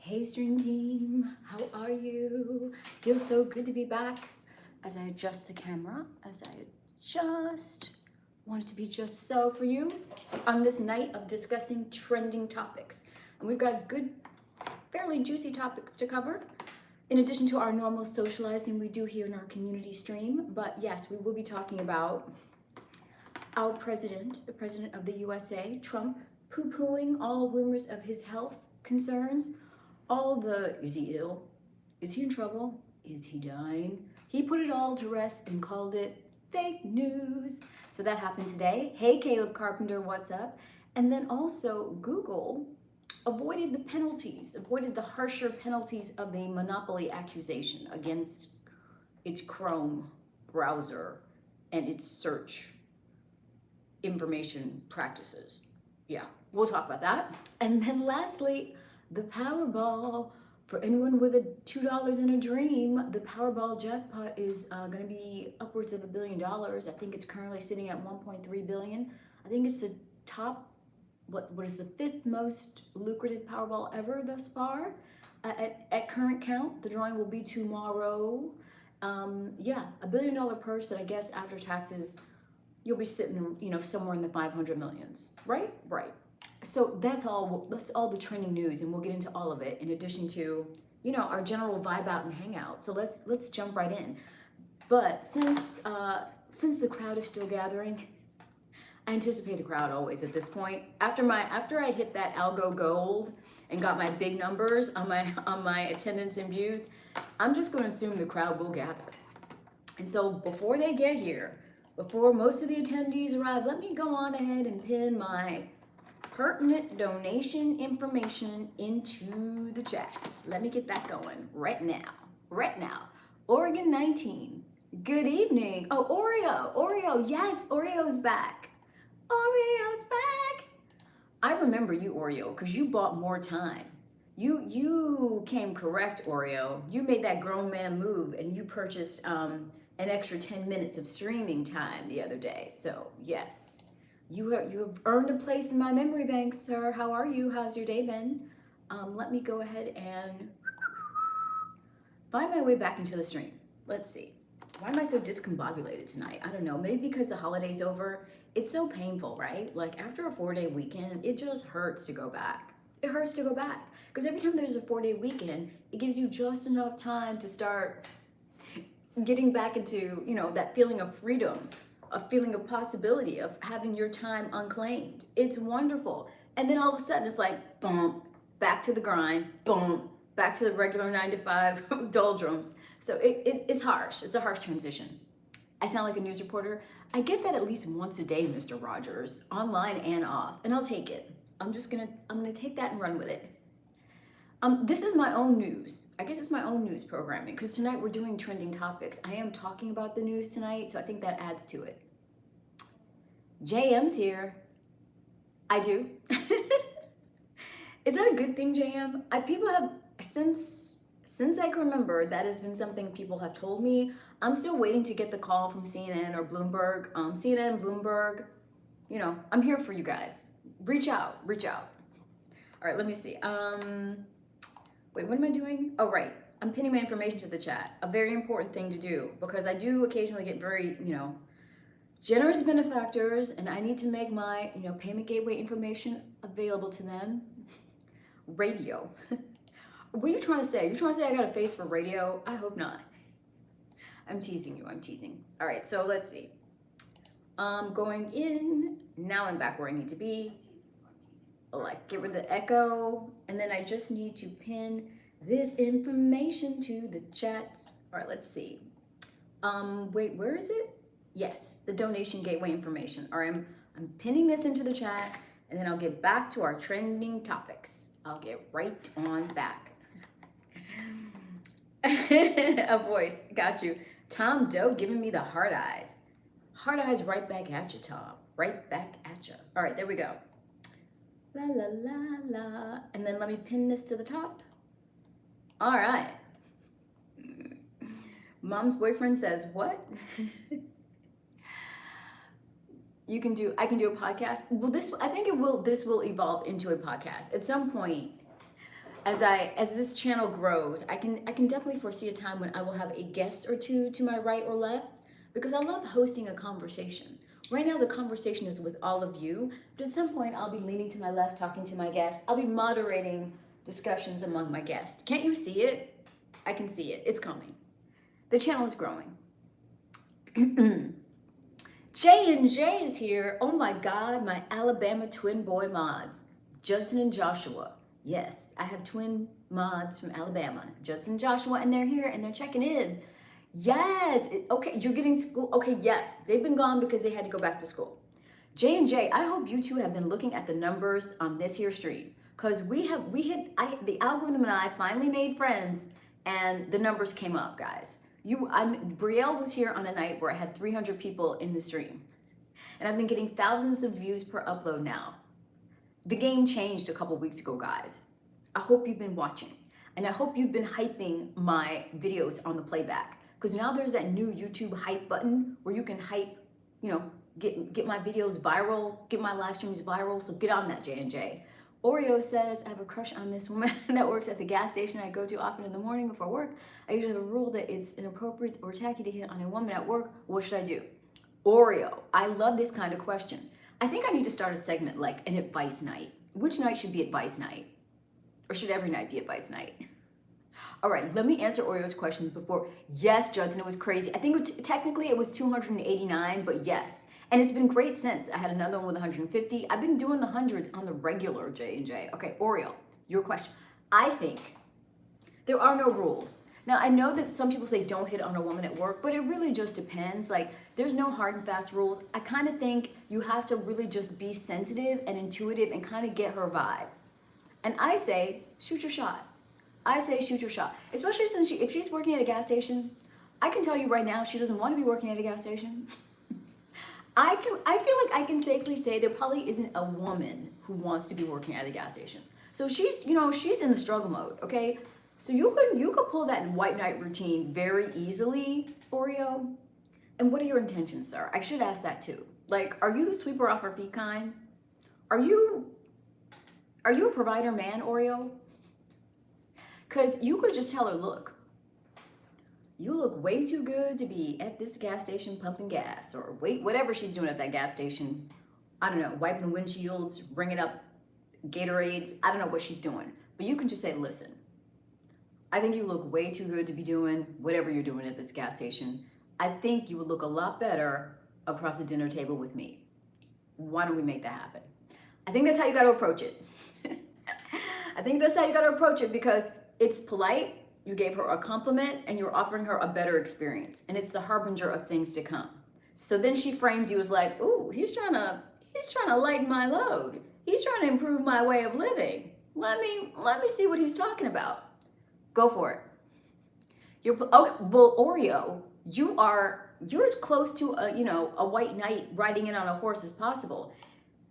Hey stream team, how are you? Feels so good to be back. As I adjust the camera, as I just want it to be just so for you on this night of discussing trending topics. And we've got good, fairly juicy topics to cover. In addition to our normal socializing we do here in our community stream. But yes, we will be talking about our president, the president of the USA, Trump, poo-pooing all rumors of his health concerns, all the, is he ill? Is he in trouble? Is he dying? He put it all to rest and called it fake news. So that happened today. Hey, Caleb Carpenter, what's up? And then also Google avoided the harsher penalties of the monopoly accusation against its Chrome browser and its search information practices. Yeah, we'll talk about that. And then lastly, the Powerball. For anyone with $2 in a dream, the Powerball jackpot is going to be upwards of $1 billion. I think it's currently sitting at 1.3 billion. I think it's the top, what is the fifth most lucrative Powerball ever thus far. At current count, the drawing will be tomorrow. Yeah, $1 billion purse that I guess after taxes, you'll be sitting, somewhere in the 500 millions, right? Right. So that's all the trending news, and we'll get into all of it in addition to, our general vibe out and hangout. So let's jump right in. But since the crowd is still gathering, I anticipate a crowd always at this point. After I hit that algo gold and got my big numbers on my attendance and views, I'm just going to assume the crowd will gather. And so before they get here, before most of the attendees arrive, let me go on ahead and pin my pertinent donation information into the chats. Let me get that going right now. Right now. Oregon 19. Good evening. Oh, Oreo, yes, Oreo's back. Oreo's back. I remember you, Oreo, because you bought more time. You came correct, Oreo. You made that grown man move and you purchased an extra 10 minutes of streaming time the other day. So yes. You have earned a place in my memory bank, sir. How are you? How's your day been? Let me go ahead and find my way back into the stream. Let's see. Why am I so discombobulated tonight? I don't know. Maybe because the holiday's over. It's so painful, right? Like after a 4-day weekend, it just hurts to go back. It hurts to go back. Because every time there's a 4-day weekend, it gives you just enough time to start getting back into, that feeling of freedom, a feeling of possibility of having your time unclaimed. It's wonderful. And then all of a sudden it's like, boom, back to the grind, boom, back to the regular 9-to-5 doldrums. So it's harsh. It's a harsh transition. I sound like a news reporter. I get that at least once a day, Mr. Rogers, online and off, and I'll take it. I'm gonna take that and run with it. This is my own news. I guess it's my own news programming because tonight we're doing trending topics. I am talking about the news tonight, so I think that adds to it. JM's here. I do. Is that a good thing, JM? People have, since I can remember, that has been something people have told me. I'm still waiting to get the call from CNN or Bloomberg. CNN, Bloomberg, I'm here for you guys. Reach out. All right, let me see. Wait, what am I doing? Oh, right. I'm pinning my information to the chat. A very important thing to do because I do occasionally get very, generous benefactors and I need to make my, payment gateway information available to them. Radio. What are you trying to say? You're trying to say I got a face for radio? I hope not. I'm teasing you. All right, so let's see. Going in. Now I'm back where I need to be. Like get rid of the echo, and then I just need to pin this information to the chats. All right, let's see. Wait, where is it? Yes, the donation gateway information. All right, I'm pinning this into the chat, and then I'll get back to our trending topics. I'll get right on back. A voice, got you. Tom Doe giving me the hard eyes. Hard eyes right back at you, Tom. Right back at you. All right, there we go. La la la la. And then let me pin this to the top. All right. Mom's boyfriend says, what? I can do a podcast. Well, this will evolve into a podcast. At some point, as this channel grows, I can definitely foresee a time when I will have a guest or two to my right or left, because I love hosting a conversation. Right now the conversation is with all of you, but at some point I'll be leaning to my left talking to my guests. I'll be moderating discussions among my guests. Can't you see it? I can see it. It's coming. The channel is growing. J&J is here. Oh my God, my Alabama twin boy mods, Judson and Joshua. Yes, I have twin mods from Alabama, Judson and Joshua, and they're here and they're checking in. Yes, okay, you're getting school. Okay, yes, they've been gone because they had to go back to school. J&J, I hope you two have been looking at the numbers on this here stream, because the algorithm and I finally made friends and the numbers came up, guys. Brielle was here on a night where I had 300 people in the stream, and I've been getting thousands of views per upload now. The game changed a couple weeks ago, guys. I hope you've been watching, and I hope you've been hyping my videos on the playback, because now there's that new YouTube hype button where you can hype, get my videos viral, get my live streams viral. So get on that, J&J. Oreo says, I have a crush on this woman that works at the gas station I go to often in the morning before work. I usually have a rule that it's inappropriate or tacky to hit on a woman at work. What should I do? Oreo, I love this kind of question. I think I need to start a segment like an advice night. Which night should be advice night? Or should every night be advice night? All right, let me answer Oreo's questions before. Yes, Judson, it was crazy. I think technically it was 289, but yes. And it's been great since. I had another one with 150. I've been doing the hundreds on the regular, J&J. Okay, Oreo, your question. I think there are no rules. Now, I know that some people say don't hit on a woman at work, but it really just depends. Like, there's no hard and fast rules. I kind of think you have to really just be sensitive and intuitive and kind of get her vibe. And I say, shoot your shot. I say shoot your shot. Especially since if she's working at a gas station, I can tell you right now she doesn't want to be working at a gas station. I feel like I can safely say there probably isn't a woman who wants to be working at a gas station. So she's in the struggle mode, okay? So you could pull that white knight routine very easily, Oreo. And what are your intentions, sir? I should ask that too. Like, are you the sweeper off her feet kind? Are you a provider man, Oreo? Because you could just tell her, look, you look way too good to be at this gas station pumping gas, or whatever she's doing at that gas station. I don't know, wiping windshields, bringing up Gatorades. I don't know what she's doing. But you can just say, listen, I think you look way too good to be doing whatever you're doing at this gas station. I think you would look a lot better across the dinner table with me. Why don't we make that happen? I think that's how you got to approach it. I think that's how you got to approach it, because it's polite. You gave her a compliment and you're offering her a better experience, and it's the harbinger of things to come. So then she frames you as like, ooh, he's trying to lighten my load. He's trying to improve my way of living. Let me see what he's talking about. Go for it. Well, Oreo, you're as close to a white knight riding in on a horse as possible.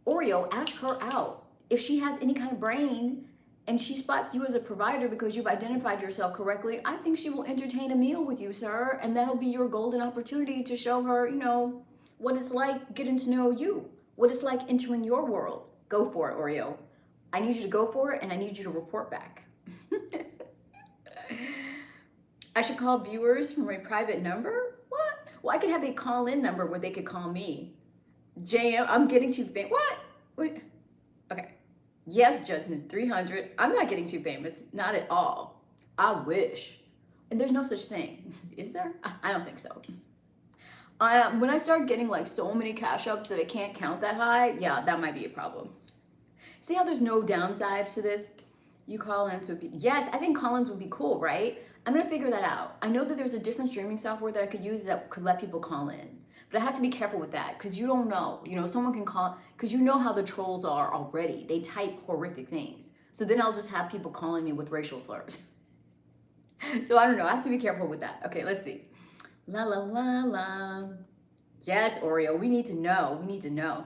Oreo, ask her out. If she has any kind of brain and she spots you as a provider because you've identified yourself correctly, I think she will entertain a meal with you, sir. And that'll be your golden opportunity to show her, what it's like getting to know you, what it's like entering your world. Go for it, Oreo. I need you to go for it, and I need you to report back. I should call viewers from a private number? What? Well, I could have a call-in number where they could call me. JM, I'm getting too famous. What? Okay. Yes, Judgment 300. I'm not getting too famous. Not at all. I wish. And there's no such thing. Is there? I don't think so. When I start getting like so many cash ups that I can't count that high, yeah, that might be a problem. See how there's no downside to this? You call-ins would be, yes, I think call-ins would be cool, right? I'm gonna figure that out. I know that there's a different streaming software that I could use that could let people call in. But I have to be careful with that, because you don't know. Someone can call, because you know how the trolls are already. They type horrific things. So then I'll just have people calling me with racial slurs. So I don't know. I have to be careful with that. Okay, let's see. La la la la. Yes, Oreo. We need to know. We need to know.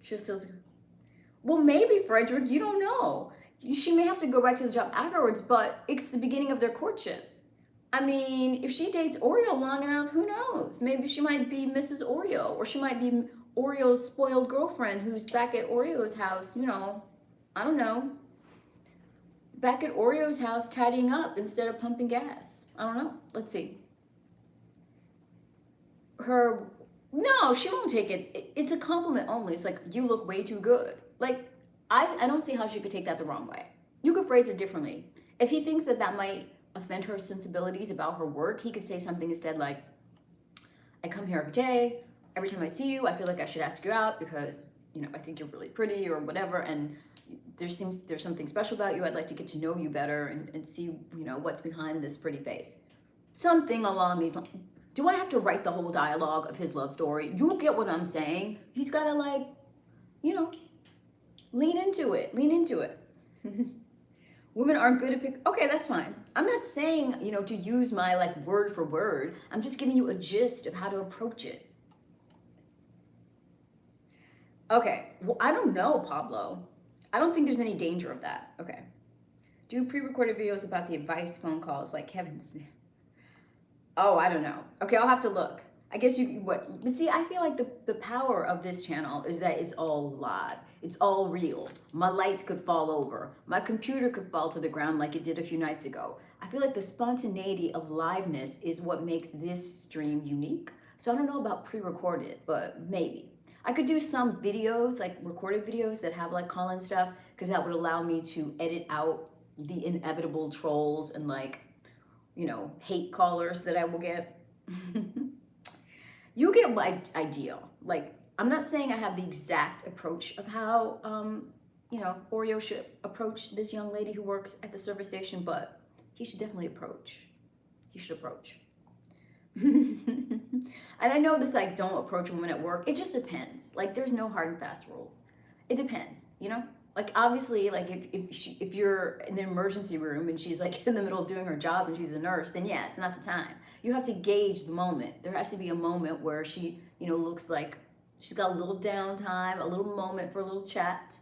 She'll still. Well, maybe, Frederick. You don't know. She may have to go back to the job afterwards, but it's the beginning of their courtship. I mean, if she dates Oreo long enough, who knows? Maybe she might be Mrs. Oreo, or she might be Oreo's spoiled girlfriend who's back at Oreo's house, I don't know. back at Oreo's house tidying up instead of pumping gas. I don't know. Let's see. Her, no, she won't take it. It's a compliment only. It's like, you look way too good. Like, I don't see how she could take that the wrong way. You could phrase it differently. If he thinks that that might offend her sensibilities about her work, he could say something instead like, I come here every day. Every time I see you, I feel like I should ask you out because, you know, I think you're really pretty or whatever. And there's something special about you. I'd like to get to know you better and see, you know, what's behind this pretty face. Something along these lines. Do I have to write the whole dialogue of his love story? You get what I'm saying. He's got to, like, you know, lean into it. Lean into it. Women aren't good at pick. Okay, that's fine. I'm not saying, you know, to use my like word for word. I'm just giving you a gist of how to approach it. Okay, well, I don't know, Pablo. I don't think there's any danger of that. Okay. Do pre-recorded videos about the advice phone calls like Kevin's. Oh, I don't know. Okay, I'll have to look. I guess you, what, but see, I feel like the power of this channel is that it's all live. It's all real. My lights could fall over. My computer could fall to the ground like it did a few nights ago. I feel like the spontaneity of liveness is what makes this stream unique. So I don't know about pre-recorded, but maybe. I could do some videos, like recorded videos that have like call-in stuff, because that would allow me to edit out the inevitable trolls and like, you know, hate callers that I will get. You get my idea. Like, I'm not saying I have the exact approach of how, you know, Oreo should approach this young lady who works at the service station, but he should definitely approach. He should approach. And I know this, like, don't approach women at work. It just depends. Like, there's no hard and fast rules. It depends, you know? Like, obviously, like, if you're in the emergency room and she's, like, in the middle of doing her job and she's a nurse, then, yeah, it's not the time. You have to gauge the moment. There has to be a moment where she, you know, looks like she's got a little downtime, a little moment for a little chat.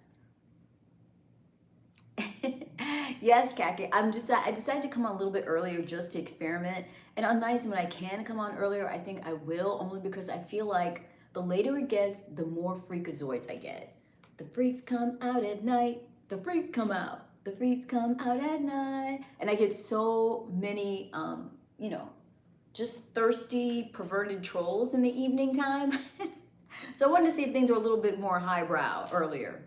Yes, Kaki, I decided to come on a little bit earlier just to experiment. And on nights when I can come on earlier, I think I will, only because I feel like the later it gets, the more freakazoids I get. The freaks come out at night. The freaks come out. The freaks come out at night. And I get so many, you know, just thirsty, perverted trolls in the evening time. So I wanted to see if things were a little bit more highbrow earlier.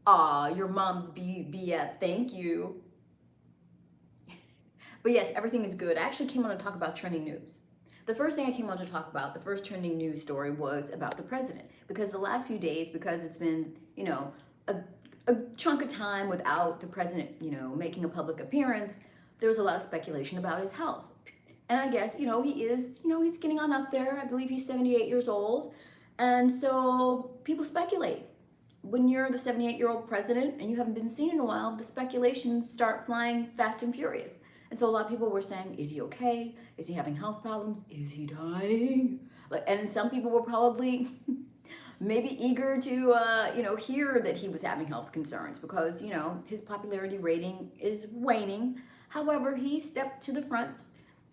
Aw, your mom's BF, thank you. But yes, everything is good. I actually came on to talk about trending news. The first thing I came on to talk about, the first trending news story was about the president. Because the last few days, because it's been, you know, a chunk of time without the president, you know, making a public appearance, there was a lot of speculation about his health. And I guess, you know, he is, you know, he's getting on up there. I believe he's 78 years old. And so people speculate. When you're the 78-year-old president and you haven't been seen in a while, the speculations start flying fast and furious. And so a lot of people were saying, is he okay? Is he having health problems? Is he dying? And some people were probably maybe eager to, you know, hear that he was having health concerns because, you know, his popularity rating is waning. However, he stepped to the front.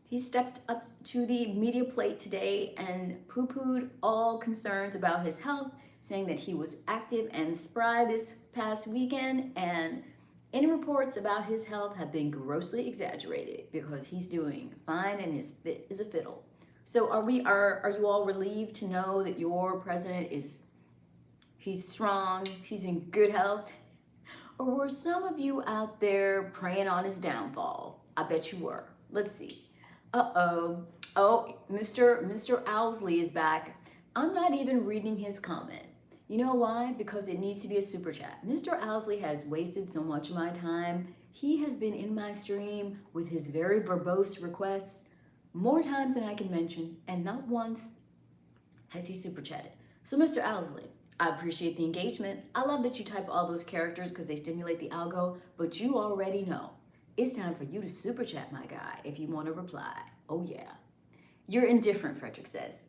He stepped up to the media plate today and poo-pooed all concerns about his health, saying that he was active and spry this past weekend, and any reports about his health have been grossly exaggerated because he's doing fine and is fit as a fiddle. So are you all relieved to know that your president he's strong, he's in good health? Or were some of you out there preying on his downfall? I bet you were. Let's see. Uh-oh. Oh, Mr. Owsley is back. I'm not even reading his comment. You know why? Because it needs to be a super chat. Mr. Owsley has wasted so much of my time. He has been in my stream with his very verbose requests more times than I can mention, and not once has he super chatted. So Mr. Owsley, I appreciate the engagement. I love that you type all those characters because they stimulate the algo, but you already know. It's time for you to super chat, my guy, if you want to reply. Oh yeah. You're indifferent, Frederick says.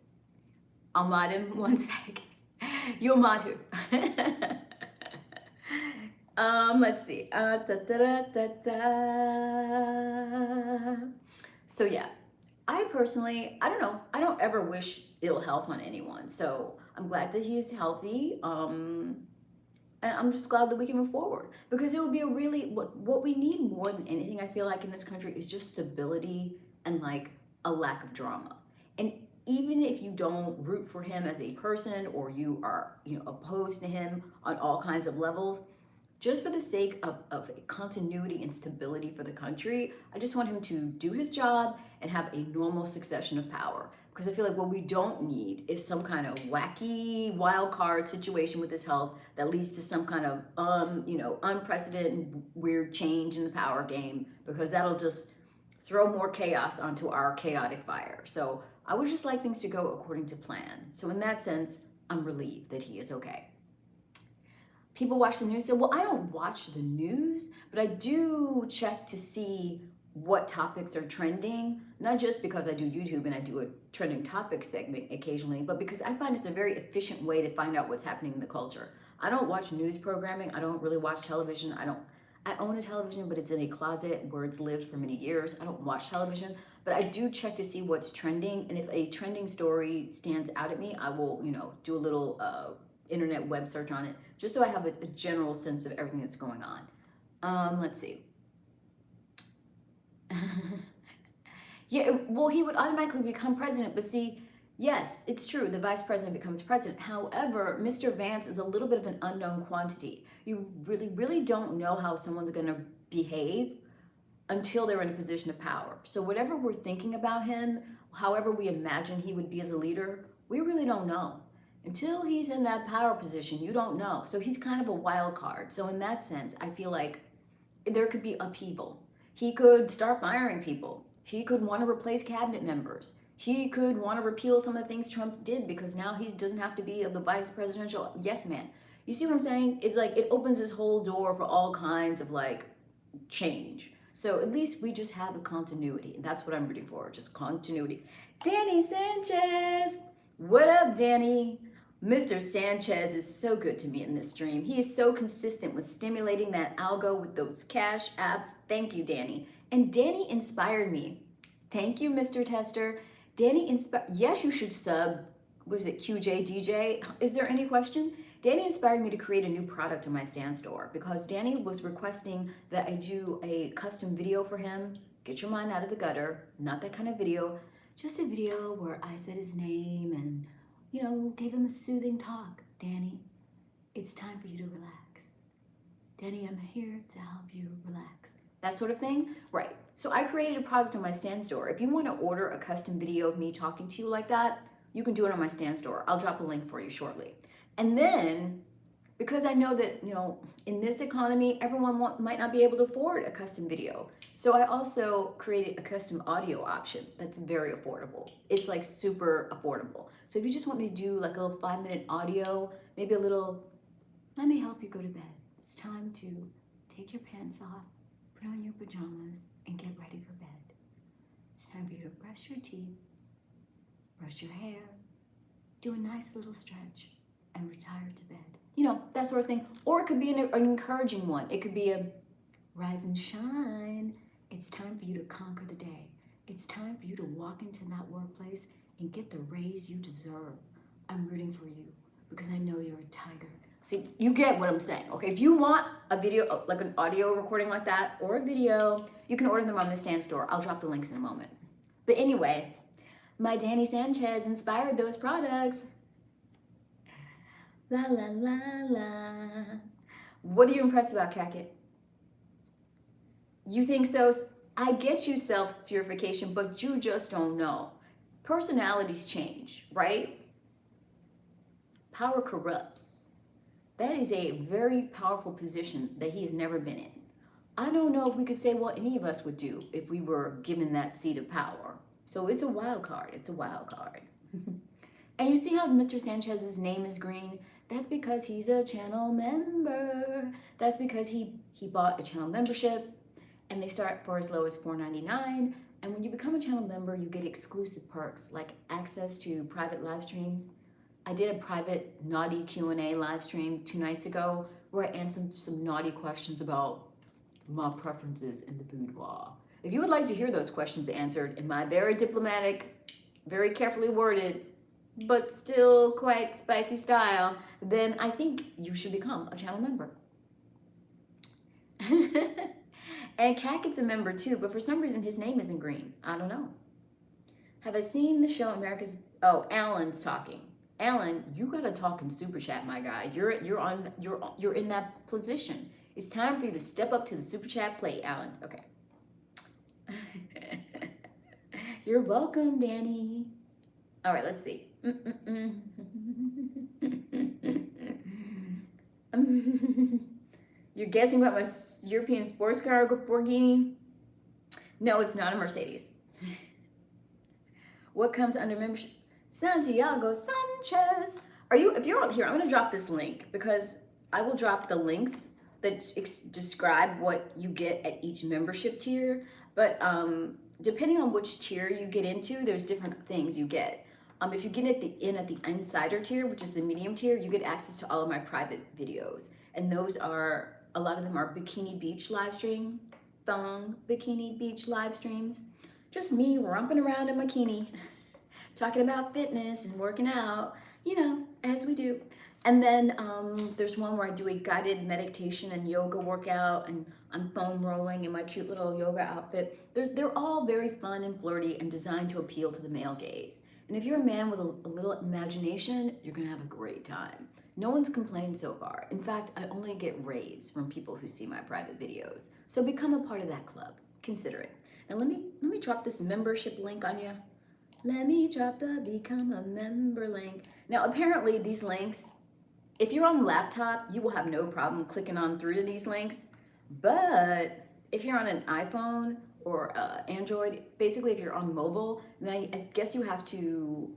I'll mod him 1 sec. You'll mod who? Let's see. So yeah, I personally, I don't know. I don't ever wish ill health on anyone. So I'm glad that he's healthy. And I'm just glad that we can move forward, because it would be a really, what we need more than anything, I feel like, in this country is just stability and like a lack of drama. And even if you don't root for him as a person, or you are, opposed to him on all kinds of levels, just for the sake of continuity and stability for the country, I just want him to do his job and have a normal succession of power. Because I feel like what we don't need is some kind of wacky wild card situation with his health that leads to some kind of unprecedented weird change in the power game, because that'll just throw more chaos onto our chaotic fire. So I would just like things to go according to plan. So in that sense, I'm relieved that he is okay. People watch the news. Say, well, I don't watch the news, but I do check to see what topics are trending, not just because I do YouTube and I do a trending topic segment occasionally, but because I find it's a very efficient way to find out what's happening in the culture. I don't watch news programming. I don't really watch television. I own a television, but it's in a closet where it's lived for many years. I don't watch television, but I do check to see what's trending. And if a trending story stands out at me, I will, do a little internet web search on it, just so I have a general sense of everything that's going on. Let's see. Yeah, well, he would automatically become president, but see, yes, it's true, the vice president becomes president. However, Mr. Vance is a little bit of an unknown quantity. You really, really don't know how someone's going to behave until they're in a position of power. So whatever we're thinking about him, however we imagine he would be as a leader, we really don't know. Until he's in that power position, you don't know. So he's kind of a wild card. So in that sense, I feel like there could be upheaval. He could start firing people. He could want to replace cabinet members. He could want to repeal some of the things Trump did, because now he doesn't have to be the vice presidential yes man. You see what I'm saying? It's like it opens this whole door for all kinds of like change. So at least we just have the continuity, and that's what I'm rooting for, just continuity. Danny Sanchez, what up, Danny? Mr. Sanchez is so good to me in this stream. He is so consistent with stimulating that algo with those cash apps. Thank you, Danny. And Danny inspired me. Thank you, Mr. Tester. Danny inspired, yes, you should sub, what is it, QJDJ? Is there any question? Danny inspired me to create a new product in my stand store, because Danny was requesting that I do a custom video for him. Get your mind out of the gutter, not that kind of video. Just a video where I said his name and, gave him a soothing talk. Danny, it's time for you to relax. Danny, I'm here to help you relax. That sort of thing, right? So I created a product on my stand store. If you want to order a custom video of me talking to you like that, you can do it on my stand store. I'll drop a link for you shortly. And then, because I know that, in this economy, everyone might not be able to afford a custom video. So I also created a custom audio option that's very affordable. It's like super affordable. So if you just want me to do like a little 5-minute audio, maybe a little, let me help you go to bed. It's time to take your pants off, put on your pajamas, and get ready for bed. It's time for you to brush your teeth, brush your hair, do a nice little stretch, and retire to bed. That sort of thing. Or it could be an encouraging one. It could be a rise and shine. It's time for you to conquer the day. It's time for you to walk into that workplace and get the raise you deserve. I'm rooting for you because I know you're a tiger. See, you get what I'm saying, okay? If you want a video, like an audio recording like that, or a video, you can order them on the stand store. I'll drop the links in a moment. But anyway, my Danny Sanchez inspired those products. La la la la. What are you impressed about, Cacket? You think so? I get you self-purification, but you just don't know. Personalities change, right? Power corrupts. That is a very powerful position that he has never been in. I don't know if we could say what any of us would do if we were given that seat of power. So it's a wild card. It's a wild card. And you see how Mr. Sanchez's name is green? That's because he's a channel member. That's because he bought a channel membership, and they start for as low as $4.99. And when you become a channel member, you get exclusive perks like access to private live streams. I did a private naughty Q&A live stream 2 nights ago where I answered some naughty questions about my preferences in the boudoir. If you would like to hear those questions answered in my very diplomatic, very carefully worded but still quite spicy style, then I think you should become a channel member. And Cat gets a member too, but for some reason his name isn't green. I don't know. Have I seen the show America's? Oh, Alan's talking. Alan, you gotta talk in super chat, my guy. You're in that position. It's time for you to step up to the super chat plate, Alan. Okay. You're welcome, Danny. All right, let's see. You're guessing about my European sports car Lamborghini? No, it's not a Mercedes. What comes under membership? Santiago Sanchez. If you're on here, I'm gonna drop this link because I will drop the links that describe what you get at each membership tier. But depending on which tier you get into, there's different things you get. If you get at the insider tier, which is the medium tier, you get access to all of my private videos. And those are, a lot of them are bikini beach live stream, thong bikini beach live streams. Just me romping around in bikini, talking about fitness and working out, you know, as we do. And then there's one where I do a guided meditation and yoga workout, and I'm foam rolling in my cute little yoga outfit. They're all very fun and flirty and designed to appeal to the male gaze. And if you're a man with a little imagination, you're gonna have a great time. No one's complained so far. In fact, I only get raves from people who see my private videos. So become a part of that club. Consider it. And let me drop this membership link on you. Let me drop the become a member link. Now, apparently these links, if you're on laptop, you will have no problem clicking on through to these links. But if you're on an iPhone or Android, basically if you're on mobile, then I guess you have to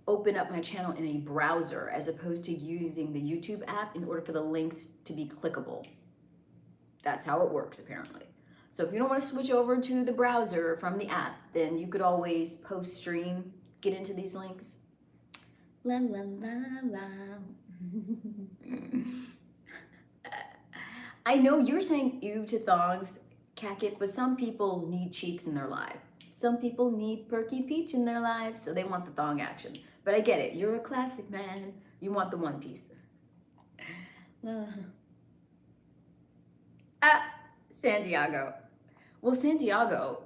open up my channel in a browser as opposed to using the YouTube app in order for the links to be clickable. That's how it works, apparently. So if you don't want to switch over to the browser from the app, then you could always post stream, get into these links. La la la la. I know you're saying ew to thongs, Cacket, but some people need cheeks in their life. Some people need perky peach in their lives, so they want the thong action. But I get it. You're a classic man. You want the one piece. Santiago. Well, Santiago,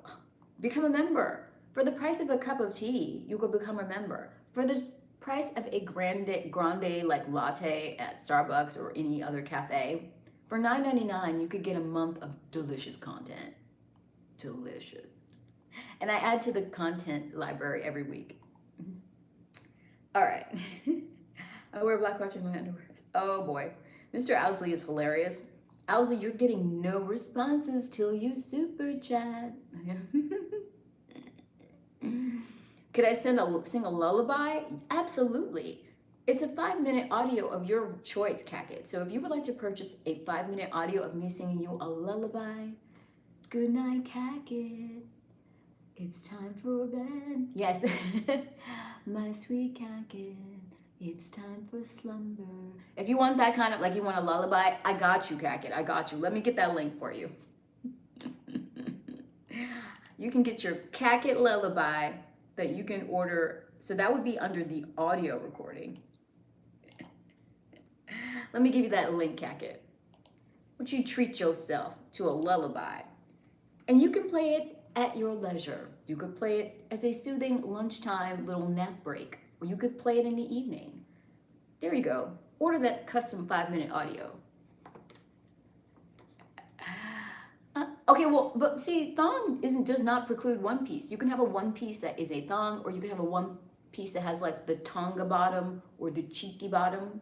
become a member. For the price of a cup of tea, you could become a member. For the price of a grande like latte at Starbucks or any other cafe, for $9.99, you could get a month of delicious content. Delicious. And I add to the content library every week. All right. I wear black watch in my underwear. Oh boy. Mr. Owsley is hilarious. Owsley, you're getting no responses till you super chat. Could I sing a lullaby? Absolutely. It's a 5-minute audio of your choice, Cacket. So if you would like to purchase a 5-minute audio of me singing you a lullaby, good night, Cacket. It's time for bed. Yes. My sweet Cacket, it's time for slumber. If you want that kind of, like you want a lullaby, I got you, Cacket. I got you. Let me get that link for you. You can get your Cacket lullaby that you can order. So that would be under the audio recording. Let me give you that link, Cacket. Would you treat yourself to a lullaby? And you can play it at your leisure. You could play it as a soothing lunchtime little nap break, or you could play it in the evening. There you go. Order that custom 5-minute audio. Okay, well, but see, thong does not preclude one piece. You can have a one piece that is a thong, or you can have a one piece that has like the tonga bottom or the cheeky bottom.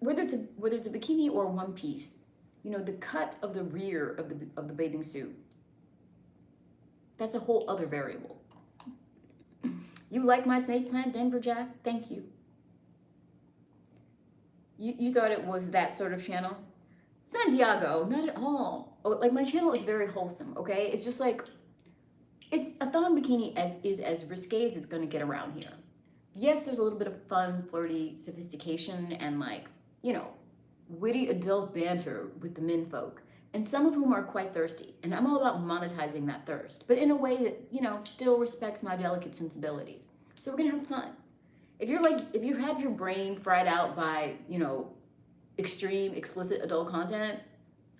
Whether it's a bikini or one piece, you know, the cut of the rear of the bathing suit, that's a whole other variable. You like my snake plant, Denver Jack? Thank you. You thought it was that sort of channel? Santiago, not at all. Oh, like my channel is very wholesome, okay? It's just like, it's a thong bikini is as risque as it's gonna get around here. Yes, there's a little bit of fun, flirty sophistication and like, you know, witty adult banter with the menfolk, and some of whom are quite thirsty. And I'm all about monetizing that thirst, but in a way that, you know, still respects my delicate sensibilities. So we're gonna have fun. If you have your brain fried out by, extreme, explicit adult content,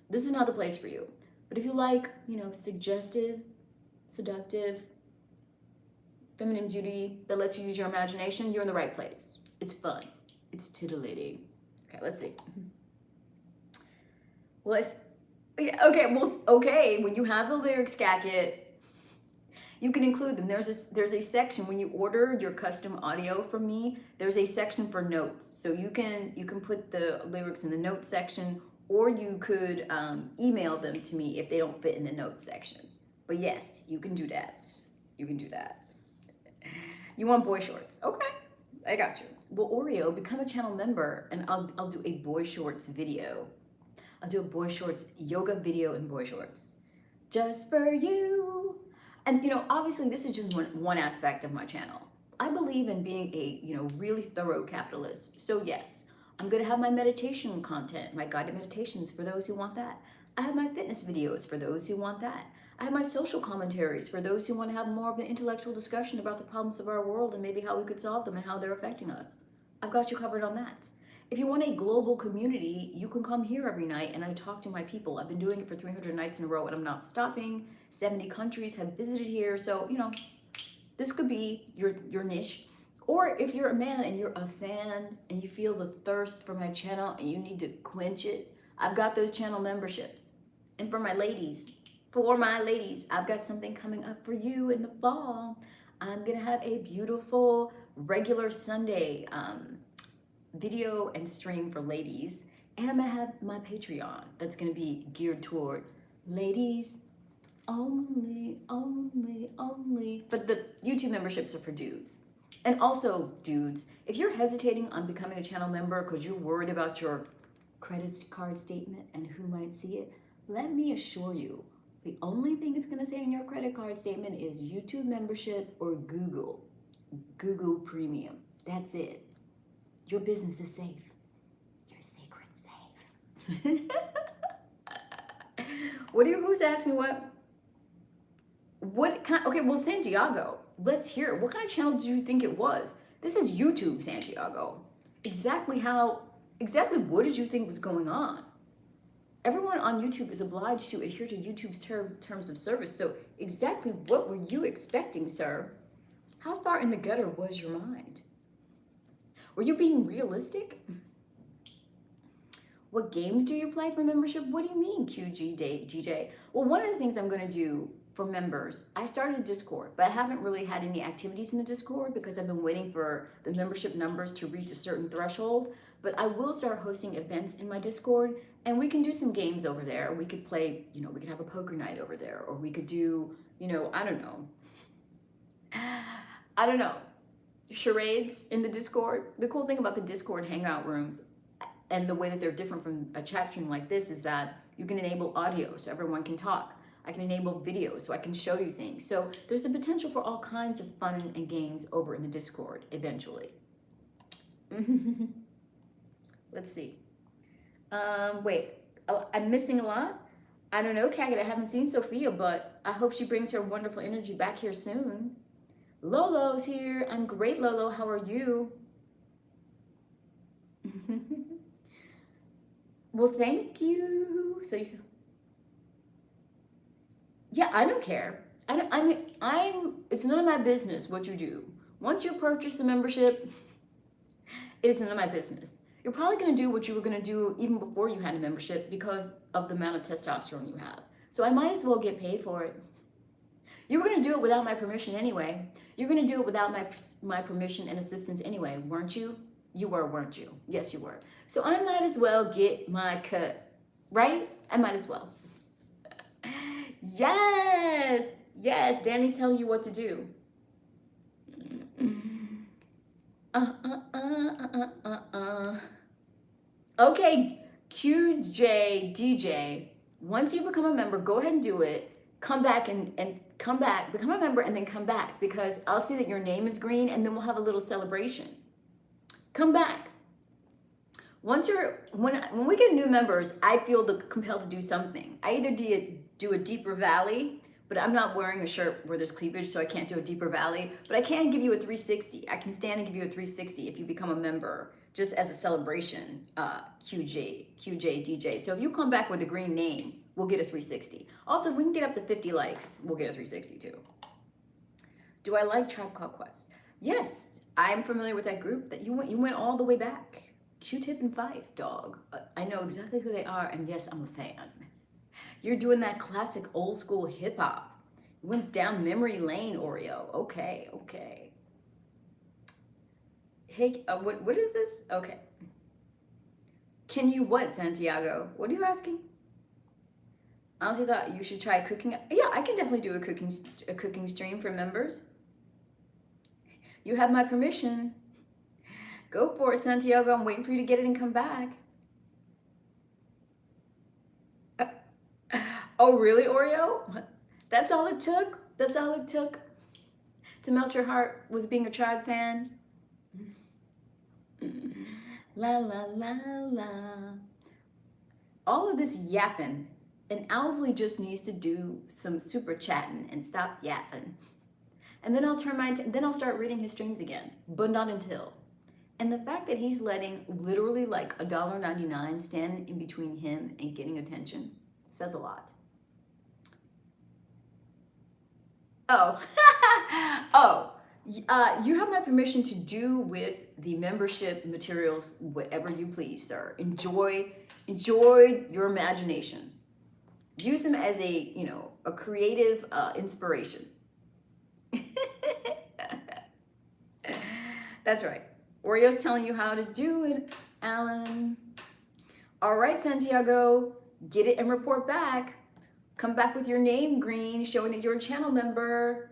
this is not the place for you. But if you like, suggestive, seductive, feminine beauty that lets you use your imagination, you're in the right place. It's fun. It's titillating. Okay, let's see. Well, okay. When you have the lyrics cacket, you can include them. There's a section when you order your custom audio from me. There's a section for notes, so you can put the lyrics in the notes section, or you could email them to me if they don't fit in the notes section. But yes, you can do that. You can do that. You want boy shorts? Okay, I got you. Well, Oreo, become a channel member, and I'll do a boy shorts video. I'll do a boy shorts yoga video in boy shorts, just for you. And obviously this is just one aspect of my channel. I believe in being a really thorough capitalist. So yes, I'm gonna have my meditation content, my guided meditations for those who want that. I have my fitness videos for those who want that. I have my social commentaries for those who want to have more of an intellectual discussion about the problems of our world and maybe how we could solve them and how they're affecting us. I've got you covered on that. If you want a global community, you can come here every night and I talk to my people. I've been doing it for 300 nights in a row and I'm not stopping. 70 countries have visited here. So, this could be your niche. Or if you're a man and you're a fan and you feel the thirst for my channel and you need to quench it, I've got those channel memberships. And for my ladies, I've got something coming up for you in the fall. I'm gonna have a beautiful regular Sunday video and stream for ladies, and I'm gonna have my Patreon that's gonna be geared toward ladies only. But the YouTube memberships are for dudes. And also, dudes, if you're hesitating on becoming a channel member because you're worried about your credit card statement and who might see it, let me assure you, the only thing it's gonna say in your credit card statement is YouTube membership or Google Premium. That's it. Your business is safe. Your secret's safe. Who's asking what kind? Okay, well, Santiago, let's hear it. What kind of channel do you think it was? This is YouTube, Santiago. Exactly what did you think was going on? Everyone on YouTube is obliged to adhere to YouTube's terms of service. So exactly what were you expecting, sir? How far in the gutter was your mind? Were you being realistic? What games do you play for membership? What do you mean, GJ? Well, one of the things I'm going to do for members, I started a Discord, but I haven't really had any activities in the Discord because I've been waiting for the membership numbers to reach a certain threshold. But I will start hosting events in my Discord, and we can do some games over there. We could play, we could have a poker night over there, or we could do, I don't know. Charades in the Discord. The cool thing about the Discord hangout rooms and the way that they're different from a chat stream like this is that you can enable audio so everyone can talk. I can enable video so I can show you things. So there's the potential for all kinds of fun and games over in the Discord eventually. Let's see. Wait, I'm missing a lot. I don't know, Kagat. I haven't seen Sophia, but I hope she brings her wonderful energy back here soon. Lolo's here. I'm great, Lolo. How are you? Well, thank you. So you said, yeah, I don't care. It's none of my business what you do. Once you purchase the membership, it's none of my business. You're probably going to do what you were going to do even before you had a membership because of the amount of testosterone you have. So I might as well get paid for it. You were going to do it without my permission anyway. You're going to do it without my permission and assistance anyway, weren't you? You were, weren't you? Yes, you were. So I might as well get my cut, right? I might as well. Yes, Danny's telling you what to do. Okay, QJ, DJ, once you become a member, go ahead and do it. Come back and come back, become a member and then come back because I'll see that your name is green and then we'll have a little celebration. Come back. When we get new members, I feel compelled to do something. I either do a deeper valley but I'm not wearing a shirt where there's cleavage, so I can't do a deeper valley, but I can give you a 360. I can stand and give you a 360 if you become a member, just as a celebration, QJ DJ. So if you come back with a green name, we'll get a 360. Also, if we can get up to 50 likes, we'll get a 360 too. Do I like Tribe Called Quest? Yes, I'm familiar with that group. That you went all the way back. Q-Tip and Fife, dog. I know exactly who they are, and yes, I'm a fan. You're doing that classic old school hip hop. You went down memory lane, Oreo. Okay, okay. Hey, what is this? Okay. Can you what, Santiago? What are you asking? I honestly thought you should try cooking. Yeah, I can definitely do a cooking stream for members. You have my permission. Go for it, Santiago. I'm waiting for you to get it and come back. Oh, really, Oreo? That's all it took? That's all it took to melt your heart, was being a Tribe fan? La, la, la, la. All of this yapping, and Owsley just needs to do some super chatting and stop yapping. And then I'll start reading his streams again, but not until. And the fact that he's letting literally like $1.99 stand in between him and getting attention says a lot. Oh, oh, you have my permission to do with the membership materials whatever you please, sir. Enjoy your imagination. Use them as a creative inspiration. That's right. Oreo's telling you how to do it, Alan. All right, Santiago, get it and report back. Come back with your name green, showing that you're a channel member.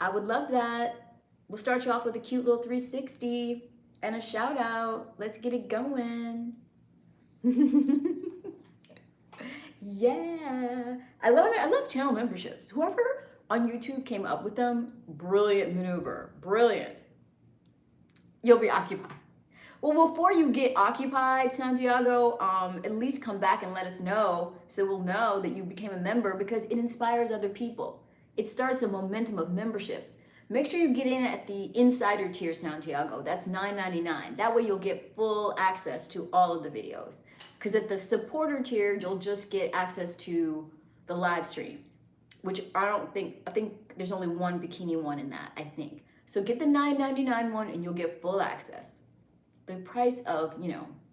I would love that. We'll start you off with a cute little 360 and a shout out. Let's get it going. Yeah, I love it. I love channel memberships. Whoever on YouTube came up with them, brilliant maneuver, brilliant. You'll be occupied. Well, before you get occupied, Santiago, at least come back and let us know, so we'll know that you became a member, because it inspires other people. It starts a momentum of memberships. Make sure you get in at the insider tier, Santiago. That's $9.99. That way you'll get full access to all of the videos. Because at the supporter tier, you'll just get access to the live streams, which I think there's only one bikini one in that, I think. So get the $9.99 one and you'll get full access. The price of,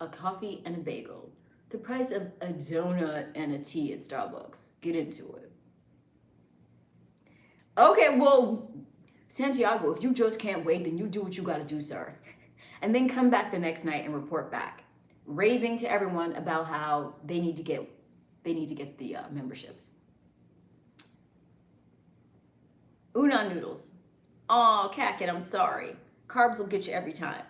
a coffee and a bagel. The price of a donut and a tea at Starbucks. Get into it. Okay, well, Santiago, if you just can't wait, then you do what you gotta do, sir. And then come back the next night and report back, raving to everyone about how they need to get the memberships. Udon noodles. Oh, Cat, I'm sorry. Carbs will get you every time.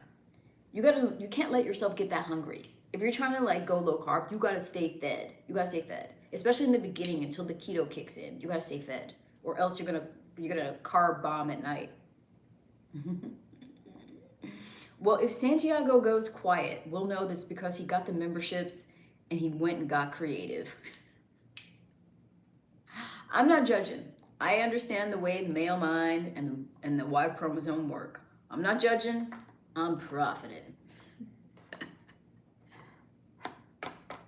You can't let yourself get that hungry. If you're trying to go low carb, you gotta stay fed. You gotta stay fed, especially in the beginning until the keto kicks in. You gotta stay fed, or else you're gonna carb bomb at night. Well, if Santiago goes quiet, we'll know that's because he got the memberships and he went and got creative. I'm not judging. I understand the way the male mind and the Y chromosome work. I'm not judging. I'm profiting.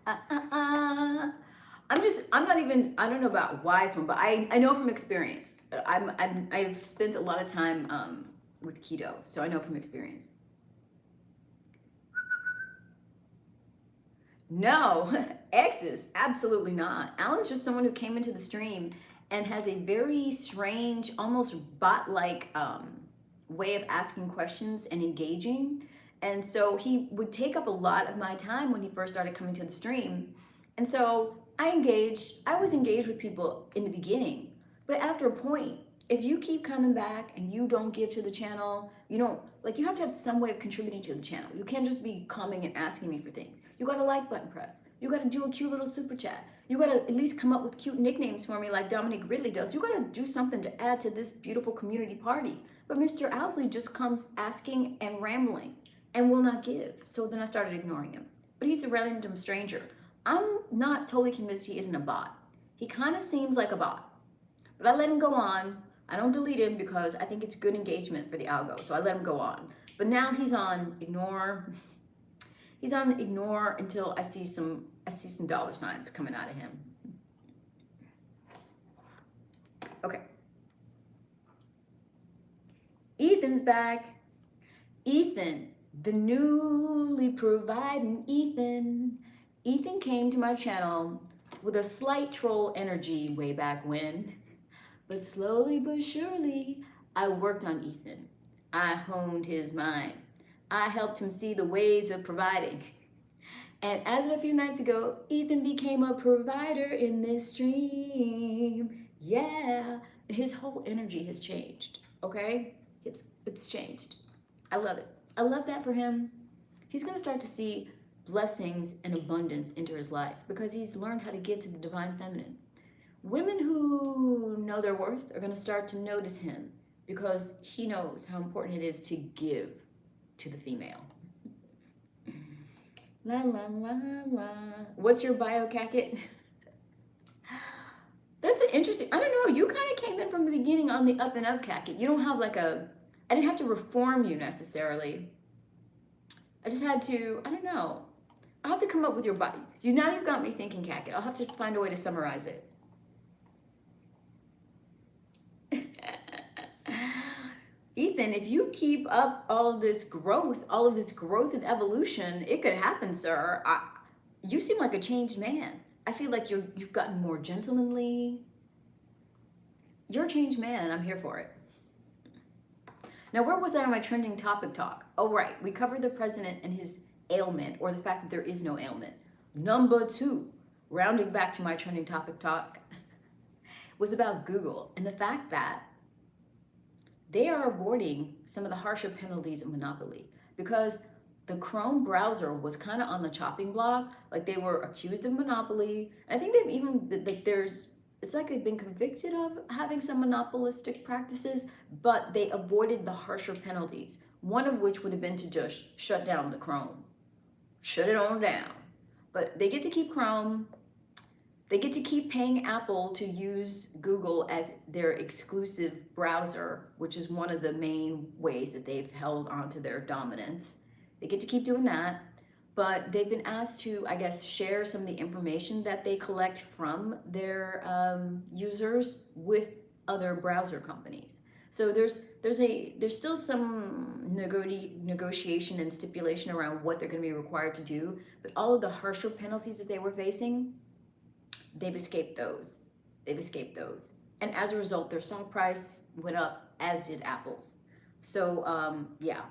I don't know about wise one, but I know from experience. I've spent a lot of time with keto, so I know from experience. No, exes, absolutely not. Alan's just someone who came into the stream and has a very strange, almost bot-like way of asking questions and engaging. And so he would take up a lot of my time when he first started coming to the stream. And so I was engaged with people in the beginning, but after a point, if you keep coming back and you don't give to the channel, you have to have some way of contributing to the channel. You can't just be coming and asking me for things. You got a like button press. You got to do a cute little super chat. You got to at least come up with cute nicknames for me like Dominic Ridley does. You got to do something to add to this beautiful community party. But Mr. Owsley just comes asking and rambling and will not give. So then I started ignoring him. But he's a random stranger. I'm not totally convinced he isn't a bot. He kind of seems like a bot. But I let him go on. I don't delete him because I think it's good engagement for the algo. So I let him go on. But now he's on ignore. He's on ignore until I see some dollar signs coming out of him. Okay. Ethan's back. Ethan, the newly providing Ethan. Ethan came to my channel with a slight troll energy way back when. But slowly but surely, I worked on Ethan. I honed his mind. I helped him see the ways of providing. And as of a few nights ago, Ethan became a provider in this stream. Yeah, his whole energy has changed, okay? It's changed. I love it. I love that for him. He's gonna start to see blessings and abundance enter his life because he's learned how to give to the divine feminine. Women who know their worth are gonna start to notice him because he knows how important it is to give to the female. La la la la. What's your bio, Cacket? That's an interesting, I don't know, you kind of came in from the beginning on the up and up, Cacket. You don't have like a, I didn't have to reform you necessarily. I just had to, I don't know. I'll have to come up with your bio. Now you've got me thinking, Cacket. I'll have to find a way to summarize it. Ethan, if you keep up all of this growth and evolution, it could happen, sir. You seem like a changed man. I feel like you've gotten more gentlemanly. You're a changed man, and I'm here for it. Now, where was I on my trending topic talk? Oh, right. We covered the president and his ailment, or the fact that there is no ailment. Number 2, rounding back to my trending topic talk, was about Google and the fact that they are avoiding some of the harsher penalties of monopoly because the Chrome browser was kind of on the chopping block. Like they were accused of monopoly. I think they've even, like it's like they've been convicted of having some monopolistic practices, but they avoided the harsher penalties. One of which would have been to just shut down the Chrome. Shut it on down. But they get to keep Chrome. They get to keep paying Apple to use Google as their exclusive browser, which is one of the main ways that they've held onto their dominance. They get to keep doing that, but they've been asked to, I guess, share some of the information that they collect from their users with other browser companies. So there's still some negotiation and stipulation around what they're going to be required to do, but all of the harsher penalties that they were facing, they've escaped those. And as a result, their stock price went up, as did Apple's. So yeah,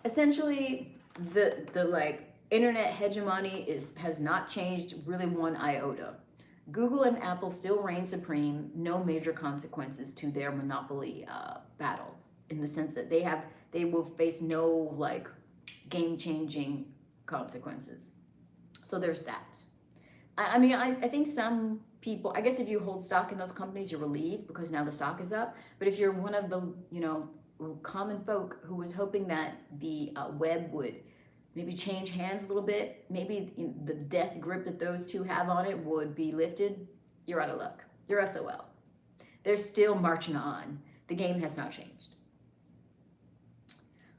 essentially the like internet hegemony has not changed really one iota. Google and Apple still reign supreme, no major consequences to their monopoly battles, in the sense that they will face no like game-changing consequences. So there's that. I mean, I think some people, I guess if you hold stock in those companies, you're relieved because now the stock is up. But if you're one of the, common folk who was hoping that the web would maybe change hands a little bit, maybe the death grip that those two have on it would be lifted, you're out of luck. You're SOL. They're still marching on. The game has not changed.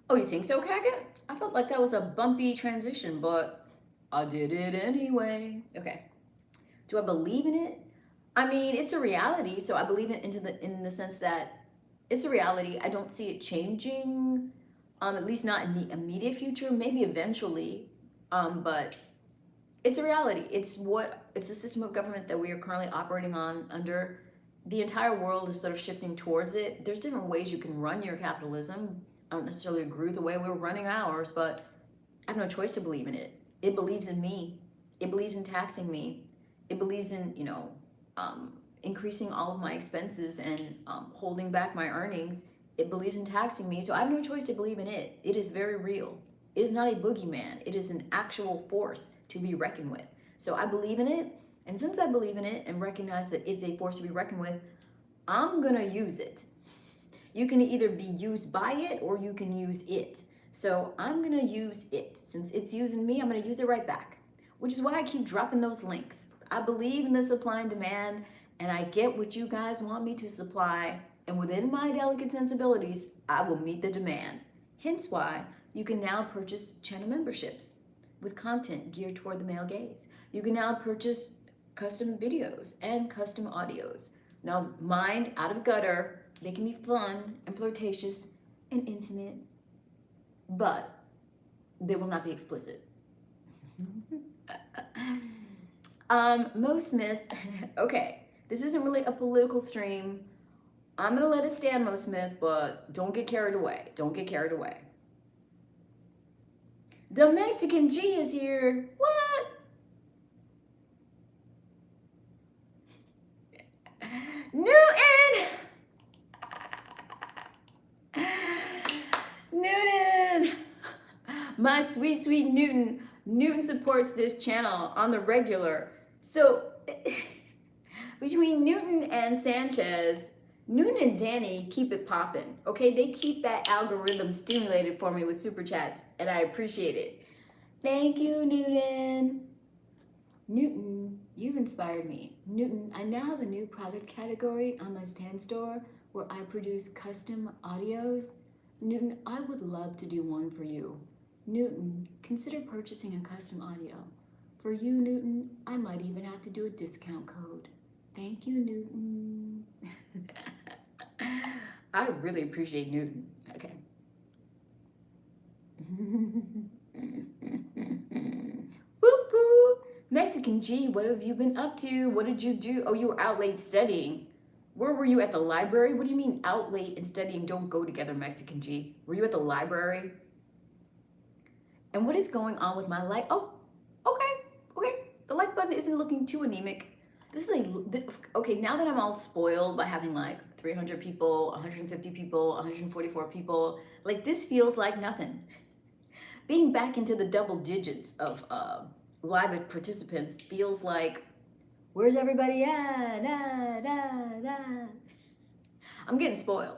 Oh, you think so, Cacket? I felt like that was a bumpy transition, but I did it anyway. Okay. Do I believe in it? I mean, it's a reality, so I believe it in the sense that it's a reality. I don't see it changing, at least not in the immediate future, maybe eventually, but it's a reality. It's a system of government that we are currently operating on under. The entire world is sort of shifting towards it. There's different ways you can run your capitalism. I don't necessarily agree with the way we're running ours, but I have no choice to believe in it. It believes in me. It believes in taxing me. It believes in, increasing all of my expenses and holding back my earnings. It believes in taxing me, so I have no choice to believe in it. It is very real. It is not a boogeyman. It is an actual force to be reckoned with. So I believe in it, and since I believe in it and recognize that it's a force to be reckoned with, I'm gonna use it. You can either be used by it or you can use it. So I'm gonna use it. Since it's using me, I'm gonna use it right back, which is why I keep dropping those links. I believe in the supply and demand, and I get what you guys want me to supply, and within my delicate sensibilities, I will meet the demand. Hence why you can now purchase channel memberships with content geared toward the male gaze. You can now purchase custom videos and custom audios. Now, mine out of gutter, they can be fun and flirtatious and intimate, but they will not be explicit. Mo Smith, okay, this isn't really a political stream. I'm gonna let it stand, Mo Smith, but don't get carried away. Don't get carried away. The Mexican G is here. What? Newton! Newton! My sweet, sweet Newton. Newton supports this channel on the regular. So, between Newton and Sanchez, Newton and Danny keep it popping, okay? They keep that algorithm stimulated for me with super chats, and I appreciate it. Thank you, Newton. Newton, you've inspired me. Newton, I now have a new product category on my stand store where I produce custom audios. Newton, I would love to do one for you. Newton, consider purchasing a custom audio. For you, Newton, I might even have to do a discount code. Thank you, Newton. I really appreciate Newton. Okay. Whoop whoop. Mexican G, what have you been up to? What did you do? Oh, you were out late studying. Where were you, at the library? What do you mean out late and studying don't go together, Mexican G? Were you at the library? And what is going on with my like? Oh, okay. The like button isn't looking too anemic. This is okay, now that I'm all spoiled by having like 300 people, 150 people, 144 people, like this feels like nothing. Being back into the double digits of live participants feels like, where's everybody at? I'm getting spoiled.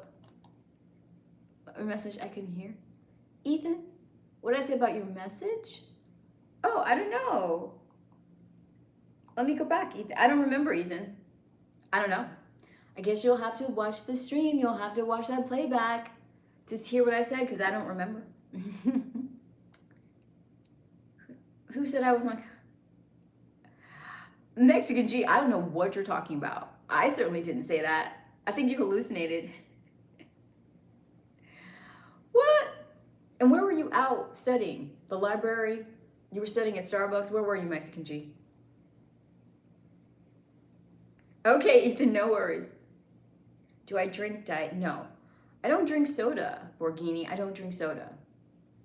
A message I couldn't hear. Ethan, what did I say about your message? Oh, I don't know. Let me go back, Ethan. I don't remember, Ethan. I don't know. I guess you'll have to watch the stream. You'll have to watch that playback to hear what I said, because I don't remember. Who said I was like Mexican G? I don't know what you're talking about. I certainly didn't say that. I think you hallucinated. What? And where were you out studying? The library? You were studying at Starbucks? Where were you, Mexican G? Okay, Ethan, no worries. Do I drink diet? No. I don't drink soda, Borghini. I don't drink soda.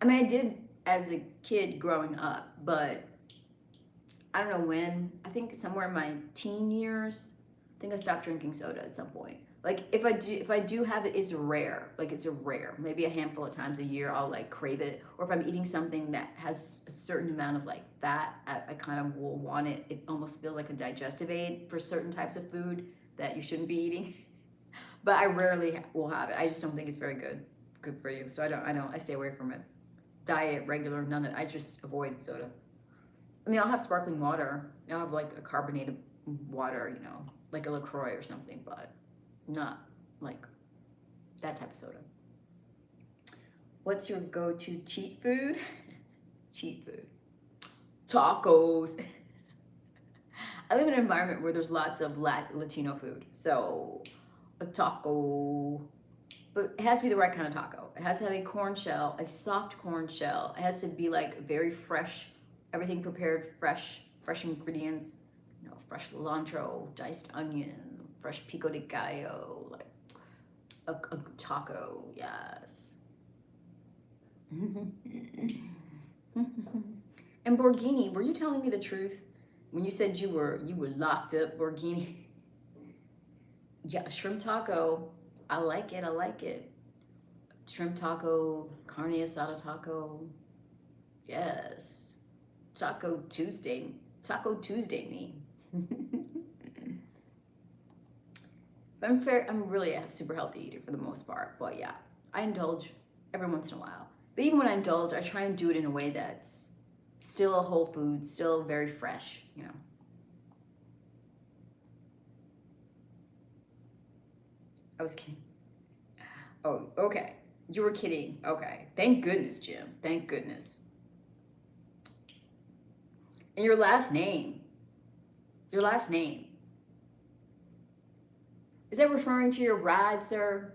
I mean, I did as a kid growing up, but I don't know when. I think somewhere in my teen years, I think I stopped drinking soda at some point. Like if I do have it, it's rare. Like it's a rare. Maybe a handful of times a year I'll like crave it. Or if I'm eating something that has a certain amount of like fat, I kind of will want it. It almost feels like a digestive aid for certain types of food that you shouldn't be eating. But I rarely will have it. I just don't think it's very good for you. So I stay away from it. Diet, regular, none of it. I just avoid soda. I mean, I'll have sparkling water. I'll have like a carbonated water, you know, like a LaCroix or something, but not like that type of soda. What's your go-to cheat food? Cheat food. Tacos. I live in an environment where there's lots of Latino food. So a taco, but it has to be the right kind of taco. It has to have a corn shell, a soft corn shell. It has to be like very fresh, everything prepared fresh ingredients, you know, fresh cilantro, diced onion, fresh pico de gallo, like a taco, yes. And Borghini, were you telling me the truth when you said you were locked up, Borghini? Yeah, shrimp taco. I like it. Shrimp taco, carne asada taco. Yes. Taco Tuesday me. But I'm really a super healthy eater for the most part. But yeah, I indulge every once in a while. But even when I indulge, I try and do it in a way that's still a whole food, still very fresh, you know. I was kidding. Oh, okay. You were kidding. Okay. Thank goodness, Jim. Thank goodness. And your last name. Your last name. Is that referring to your ride, sir?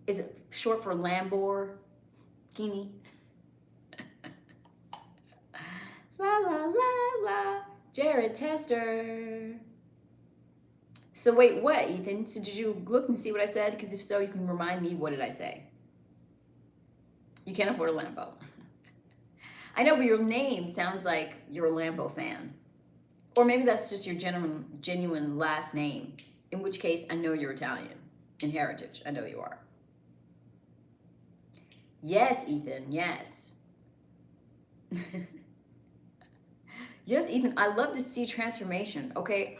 Is it short for Lamborghini? La la la la. Jared Tester. So wait, what, Ethan? So did you look and see what I said? Because if so, you can remind me, what did I say? You can't afford a Lambo. I know, but your name sounds like you're a Lambo fan. Or maybe that's just your genuine last name. In which case, I know you're Italian in heritage. I know you are. Yes, Ethan, yes. Yes, Ethan, I love to see transformation, okay?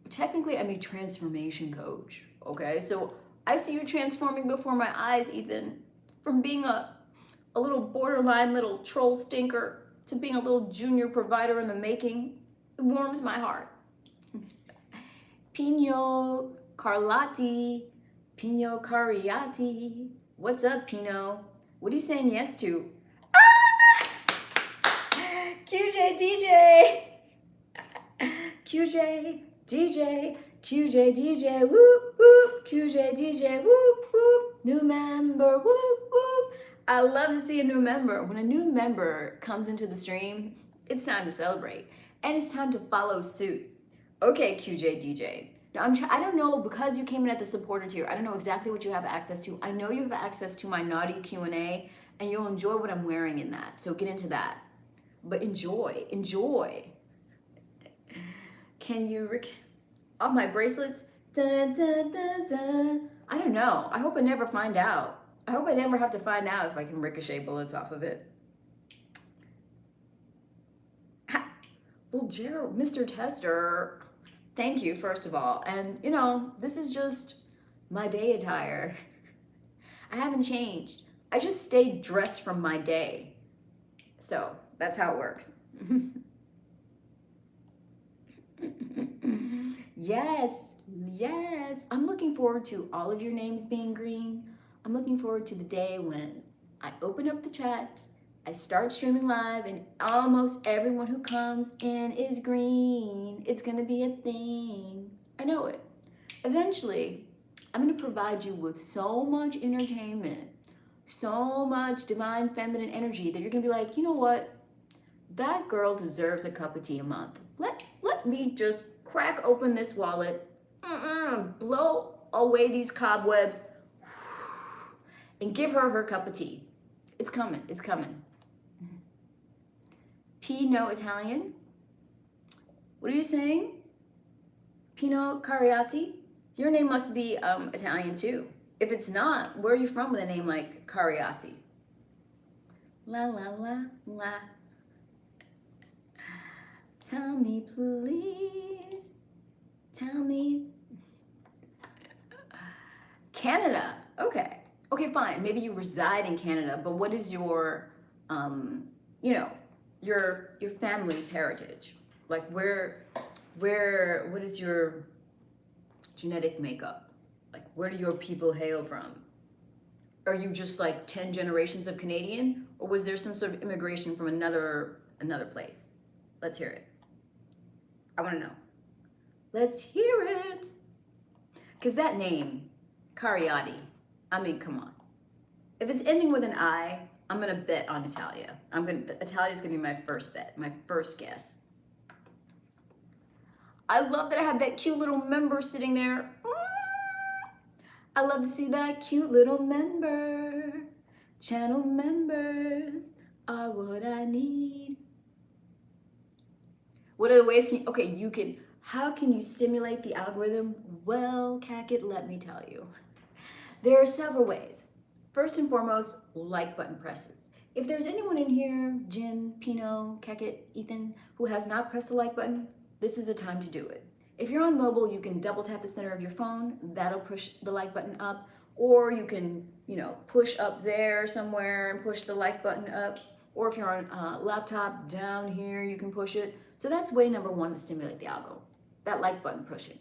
Technically, I'm a transformation coach, okay? So I see you transforming before my eyes, Ethan, from being a little borderline little troll stinker to being a little junior provider in the making. It warms my heart. Pino Carlotti, Pino Cariati. What's up, Pino? What are you saying yes to? QJ DJ. QJ DJ. QJ DJ. Whoop whoop. QJ DJ. Whoop whoop. New member. Whoop whoop. I love to see a new member. When a new member comes into the stream, it's time to celebrate. And it's time to follow suit. Okay, QJ DJ. Now, I don't know, because you came in at the supporter tier, I don't know exactly what you have access to. I know you have access to my naughty Q&A, and you'll enjoy what I'm wearing in that. So get into that. But enjoy. Can you off my bracelets? Dun, dun, dun, dun. I don't know. I hope I never find out. I hope I never have to find out if I can ricochet bullets off of it. Well, Gerald, Mr. Tester, thank you, first of all. And, you know, this is just my day attire. I haven't changed. I just stayed dressed from my day. So that's how it works. Yes, yes. I'm looking forward to all of your names being green. I'm looking forward to the day when I open up the chat, I start streaming live, and almost everyone who comes in is green. It's gonna be a thing. I know it. Eventually, I'm gonna provide you with so much entertainment, so much divine feminine energy that you're gonna be like, you know what? That girl deserves a cup of tea a month. Let me just crack open this wallet, blow away these cobwebs, and give her her cup of tea. It's coming, it's coming. Pinot Italian? What are you saying? Pinot Cariati? Your name must be Italian too. If it's not, where are you from with a name like Cariati? La la la la. Tell me, please. Tell me. Canada. Okay. Okay, fine. Maybe you reside in Canada, but what is your, you know, your family's heritage? Like what is your genetic makeup? Like, where do your people hail from? Are you just like 10 generations of Canadian, or was there some sort of immigration from another place? Let's hear it. I want to know. Let's hear it. Because that name, Cariati, I mean, come on. If it's ending with an I, I'm going to bet on Italia. Italia's going to be my first bet, my first guess. I love that I have that cute little member sitting there. I love to see that cute little member. Channel members are what I need. What other ways how can you stimulate the algorithm? Well, Cackett, let me tell you. There are several ways. First and foremost, like button presses. If there's anyone in here, Jim, Pino, Cackett, Ethan, who has not pressed the like button, this is the time to do it. If you're on mobile, you can double tap the center of your phone. That'll push the like button up. Or you can, push up there somewhere and push the like button up. Or if you're on a laptop, down here, you can push it. So that's way number one to stimulate the algo, that like button pushing.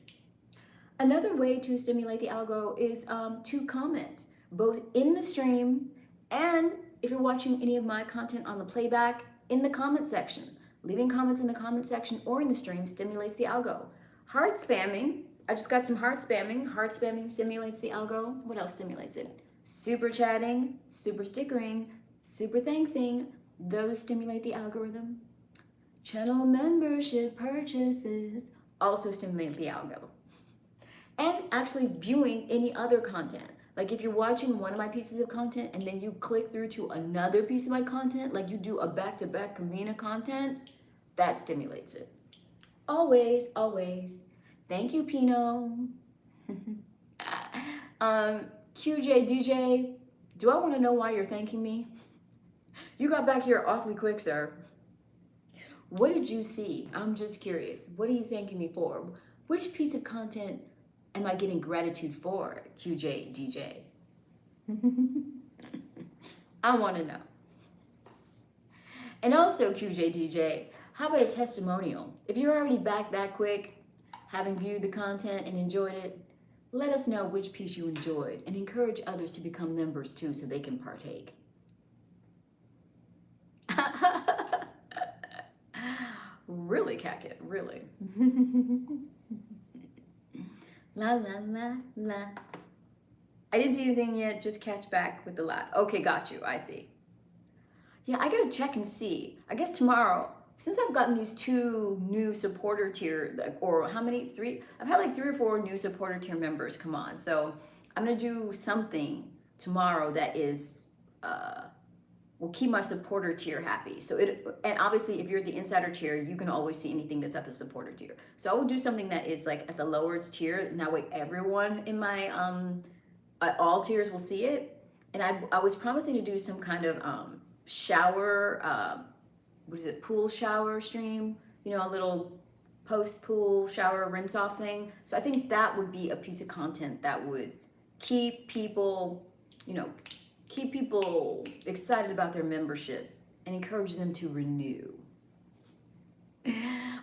Another way to stimulate the algo is to comment, both in the stream and if you're watching any of my content on the playback, in the comment section. Leaving comments in the comment section or in the stream stimulates the algo. Heart spamming, I just got some heart spamming. Heart spamming stimulates the algo. What else stimulates it? Super chatting, super stickering, super thanksing, those stimulate the algorithm. Channel membership purchases also stimulate the algo. And actually viewing any other content. Like if you're watching one of my pieces of content and then you click through to another piece of my content, like you do a back-to-back convener content, that stimulates it. Always, always. Thank you, Pino. QJ DJ, do I want to know why you're thanking me? You got back here awfully quick, sir. What did you see? I'm just curious. What are you thanking me for? Which piece of content am I getting gratitude for, QJ DJ? I want to know. And also, QJ DJ, how about a testimonial? If you're already back that quick, having viewed the content and enjoyed it, let us know which piece you enjoyed and encourage others to become members too so they can partake. Really, Cacket, really. La, la, la, la. I didn't see anything yet, just catch back with the lot. Okay, got you, I see. Yeah, I gotta check and see. I guess tomorrow, since I've gotten these 2 new supporter tier, or how many? 3? I've had like 3 or 4 new supporter tier members come on. So I'm gonna do something tomorrow that is, will keep my supporter tier happy. So and obviously if you're at the insider tier, you can always see anything that's at the supporter tier. So I will do something that is like at the lower tier, and that way everyone in my, all tiers will see it. And I was promising to do some kind of shower, what is it, pool shower stream, you know, a little post pool shower rinse off thing. So I think that would be a piece of content that would keep people, you know, keep people excited about their membership and encourage them to renew.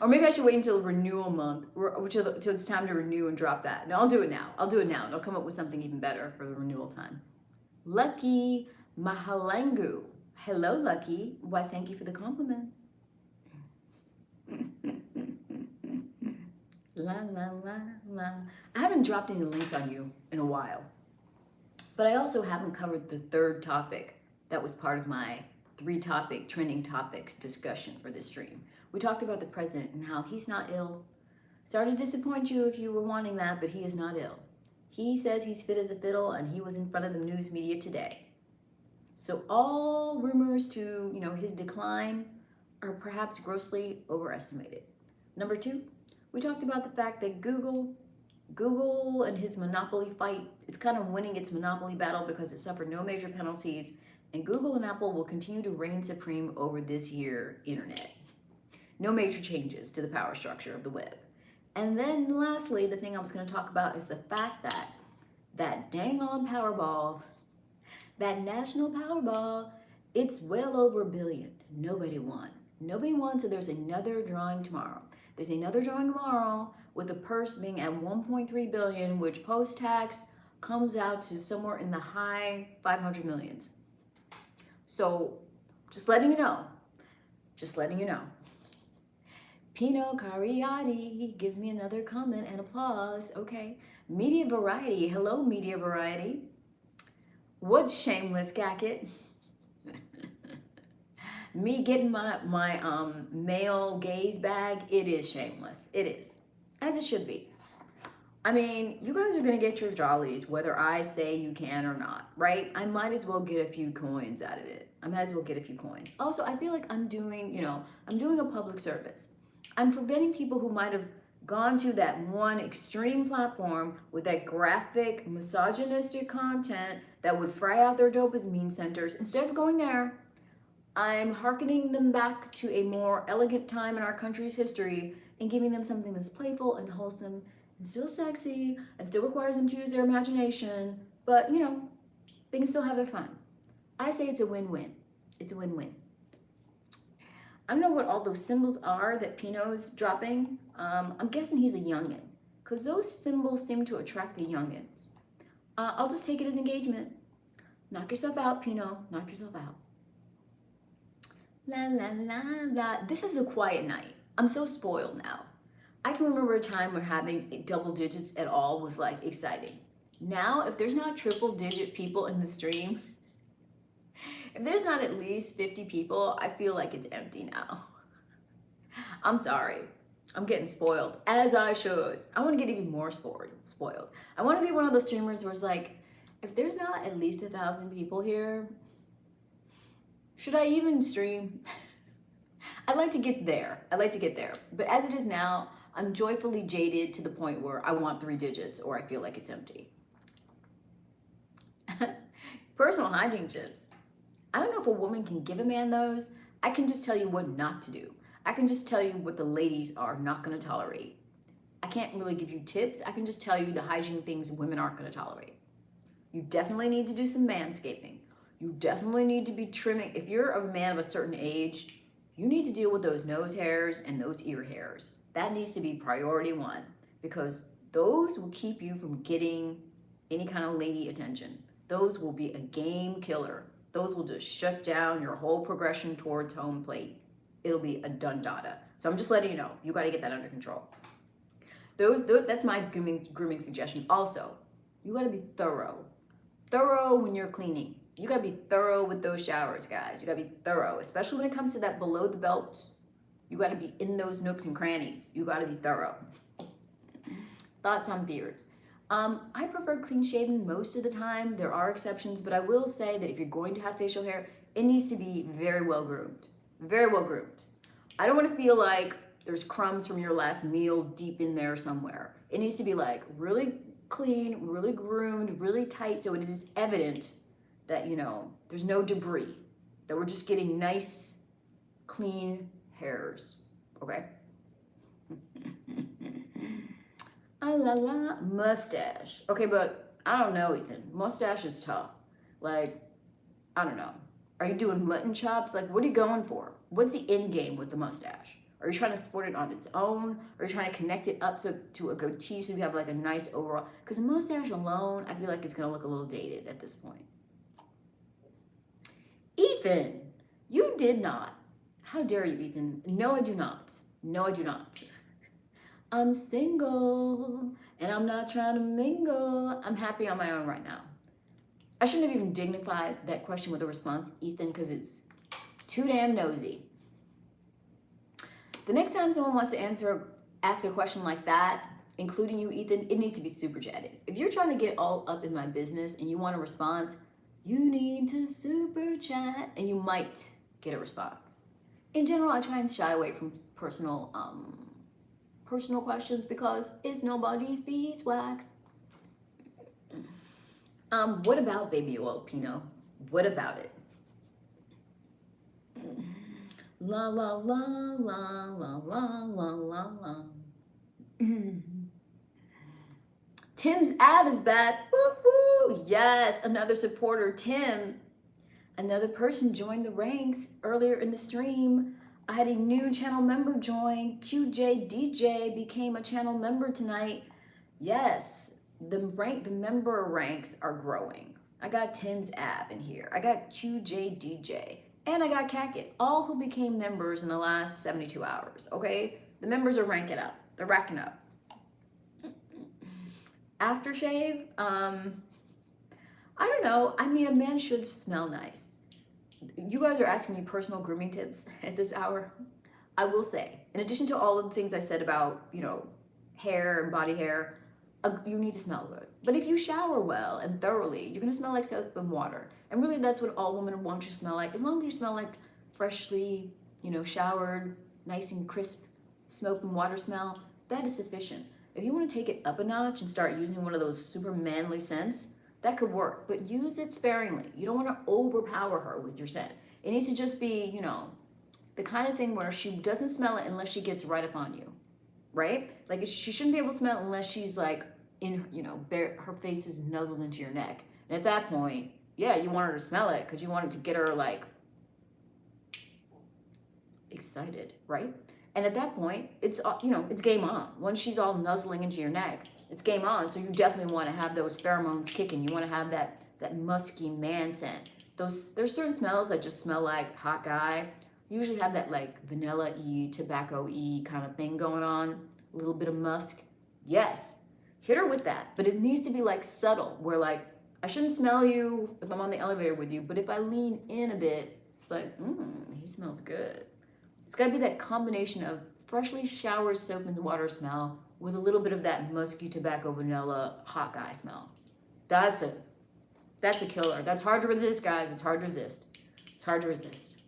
Or maybe I should wait until renewal month, till it's time to renew and drop that. No, I'll do it now. I'll do it now and I'll come up with something even better for the renewal time. Lucky Mahalangu. Hello, Lucky. Why, thank you for the compliment. La, la, la, la. I haven't dropped any links on you in a while, but I also haven't covered the 3rd topic that was part of my 3-topic trending topics discussion for this stream. We talked about the president and how he's not ill. Sorry to disappoint you if you were wanting that, but he is not ill. He says he's fit as a fiddle, and he was in front of the news media today. So all rumors to, you know, his decline are perhaps grossly overestimated. Number 2, we talked about the fact that Google and his monopoly fight, it's kind of winning its monopoly battle because it suffered no major penalties, and Google and Apple will continue to reign supreme over this here internet. No major changes to the power structure of the web. And then lastly, the thing I was going to talk about is the fact that that dang on Powerball, that national Powerball, it's well over $1 billion. Nobody won. Nobody won, so there's another drawing tomorrow. There's another drawing tomorrow with the purse being at 1.3 billion, which post-tax comes out to somewhere in the high 500 millions. So just letting you know, just letting you know. Pino Cariati gives me another comment and applause. Okay. Media Variety. Hello, Media Variety. What's shameless, Cacket? Me getting my male gaze bag, it is shameless. It is. As it should be. I mean, you guys are going to get your jollies, whether I say you can or not, right? I might as well get a few coins out of it. I might as well get a few coins. Also, I feel like I'm doing, you know, I'm doing a public service. I'm preventing people who might have gone to that one extreme platform with that graphic, misogynistic content that would fry out their dopamine centers. Instead of going there, I'm hearkening them back to a more elegant time in our country's history and giving them something that's playful and wholesome and still sexy and still requires them to use their imagination, but, you know, they can still have their fun. I say it's a win-win. It's a win-win. I don't know what all those symbols are that Pino's dropping. I'm guessing he's a youngin. because those symbols seem to attract the youngins. I'll just take it as engagement. Knock yourself out, Pinot. Knock yourself out. La, la, la, la. This is a quiet night. I'm so spoiled now. I can remember a time where having double digits at all was like exciting. Now, if there's not triple digit people in the stream, if there's not at least 50 people, I feel like it's empty now. I'm sorry. I'm getting spoiled, as I should. I want to get even more spoiled. I want to be one of those streamers where it's like, if there's not at least 1,000 people here, should I even stream? I'd like to get there. But as it is now, I'm joyfully jaded to the point where I want 3 digits or I feel like it's empty. Personal hygiene tips. I don't know if a woman can give a man those. I can just tell you what not to do. I can just tell you what the ladies are not going to tolerate. I can't really give you tips. I can just tell you the hygiene things women aren't going to tolerate. You definitely need to do some manscaping. You definitely need to be trimming. If you're a man of a certain age, you need to deal with those nose hairs and those ear hairs. That needs to be priority 1 because those will keep you from getting any kind of lady attention. Those will be a game killer. Those will just shut down your whole progression towards home plate. It'll be a done data. So I'm just letting you know, you got to get that under control. That's my grooming suggestion. Also, you got to be thorough. Thorough when you're cleaning. You got to be thorough with those showers, guys. You got to be thorough, especially when it comes to that below the belt. You got to be in those nooks and crannies. You got to be thorough. Thoughts on beards. I prefer clean shaven most of the time. There are exceptions, but I will say that if you're going to have facial hair, it needs to be very well groomed. Very well groomed. I don't want to feel like there's crumbs from your last meal deep in there somewhere. It needs to be like really clean, really groomed, really tight, so it is evident that, you know, there's no debris, that we're just getting nice, clean hairs, okay? La la, mustache. Okay, but I don't know, Ethan. Mustache is tough. Like, I don't know. Are you doing mutton chops? Like, what are you going for? What's the end game with the mustache? Are you trying to sport it on its own? Are you trying to connect it up to a goatee so you have like a nice overall? Because a mustache alone, I feel like it's going to look a little dated at this point. Ethan, you did not. How dare you, Ethan? No, I do not. No, I do not. I'm single and I'm not trying to mingle. I'm happy on my own right now. I shouldn't have even dignified that question with a response, Ethan, because it's too damn nosy. The next time someone wants to ask a question like that, including you, Ethan, it needs to be super chatted. If you're trying to get all up in my business and you want a response, you need to super chat and you might get a response. In general, I try and shy away from personal questions because it's nobody's beeswax. What about baby oil, Pinot? What about it? La la la la la la la la la. Tim's Av is back. Woo woo! Yes, another supporter, Tim. Another person joined the ranks earlier in the stream. I had a new channel member join. QJ DJ became a channel member tonight. Yes, the member ranks are growing. I got Tim's Av in here. I got QJ DJ. And I got Kacket, all who became members in the last 72 hours, okay? The members are ranking up. They're racking up. Aftershave, I don't know. I mean, a man should smell nice. You guys are asking me personal grooming tips at this hour. I will say, in addition to all of the things I said about, you know, hair and body hair, you need to smell good. But if you shower well and thoroughly, you're gonna smell like soap and water. And really that's what all women want you to smell like. As long as you smell like freshly, you know, showered, nice and crisp soap and water smell, that is sufficient. If you wanna take it up a notch and start using one of those super manly scents, that could work, but use it sparingly. You don't wanna overpower her with your scent. It needs to just be, you know, the kind of thing where she doesn't smell it unless she gets right up on you, right? Like she shouldn't be able to smell it unless she's like, you know, her face is nuzzled into your neck. And at that point, yeah, you want her to smell it because you want it to get her like excited, right? And at that point, it's, you know, it's game on. Once she's all nuzzling into your neck, it's game on. So you definitely want to have those pheromones kicking. You want to have that musky man scent. There's certain smells that just smell like hot guy. You usually have that like vanilla-y, tobacco-y kind of thing going on. A little bit of musk. Yes, hit her with that. But it needs to be like subtle, where like, I shouldn't smell you if I'm on the elevator with you, but if I lean in a bit, it's like, he smells good. It's got to be that combination of freshly showered soap and water smell with a little bit of that musky tobacco vanilla hot guy smell. That's a killer. That's hard to resist, guys. It's hard to resist. It's hard to resist.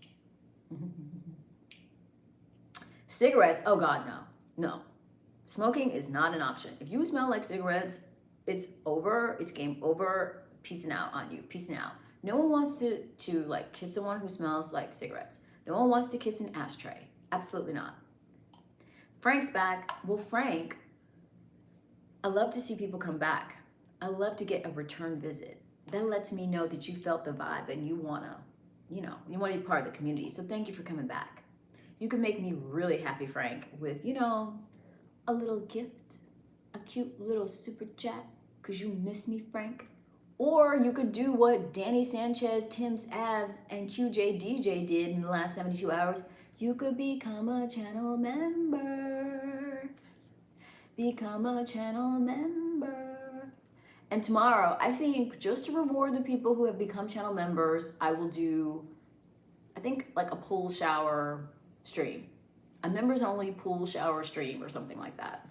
Cigarettes, oh God, no. No. Smoking is not an option. If you smell like cigarettes, it's over. It's game over. Peacing out on you. Peacing out. No one wants to like kiss someone who smells like cigarettes. No one wants to kiss an ashtray. Absolutely not. Frank's back. Well, Frank, I love to see people come back. I love to get a return visit. That lets me know that you felt the vibe and you want to, you know, you want to be part of the community. So thank you for coming back. You can make me really happy, Frank, with, you know, a little gift, a cute little super chat, because you miss me, Frank. Or you could do what Danny Sanchez, Tim's Abs, and QJ DJ did in the last 72 hours. You could become a channel member. Become a channel member. And tomorrow, I think just to reward the people who have become channel members, I will do, I think, like a pool shower stream. A members only pool shower stream or something like that.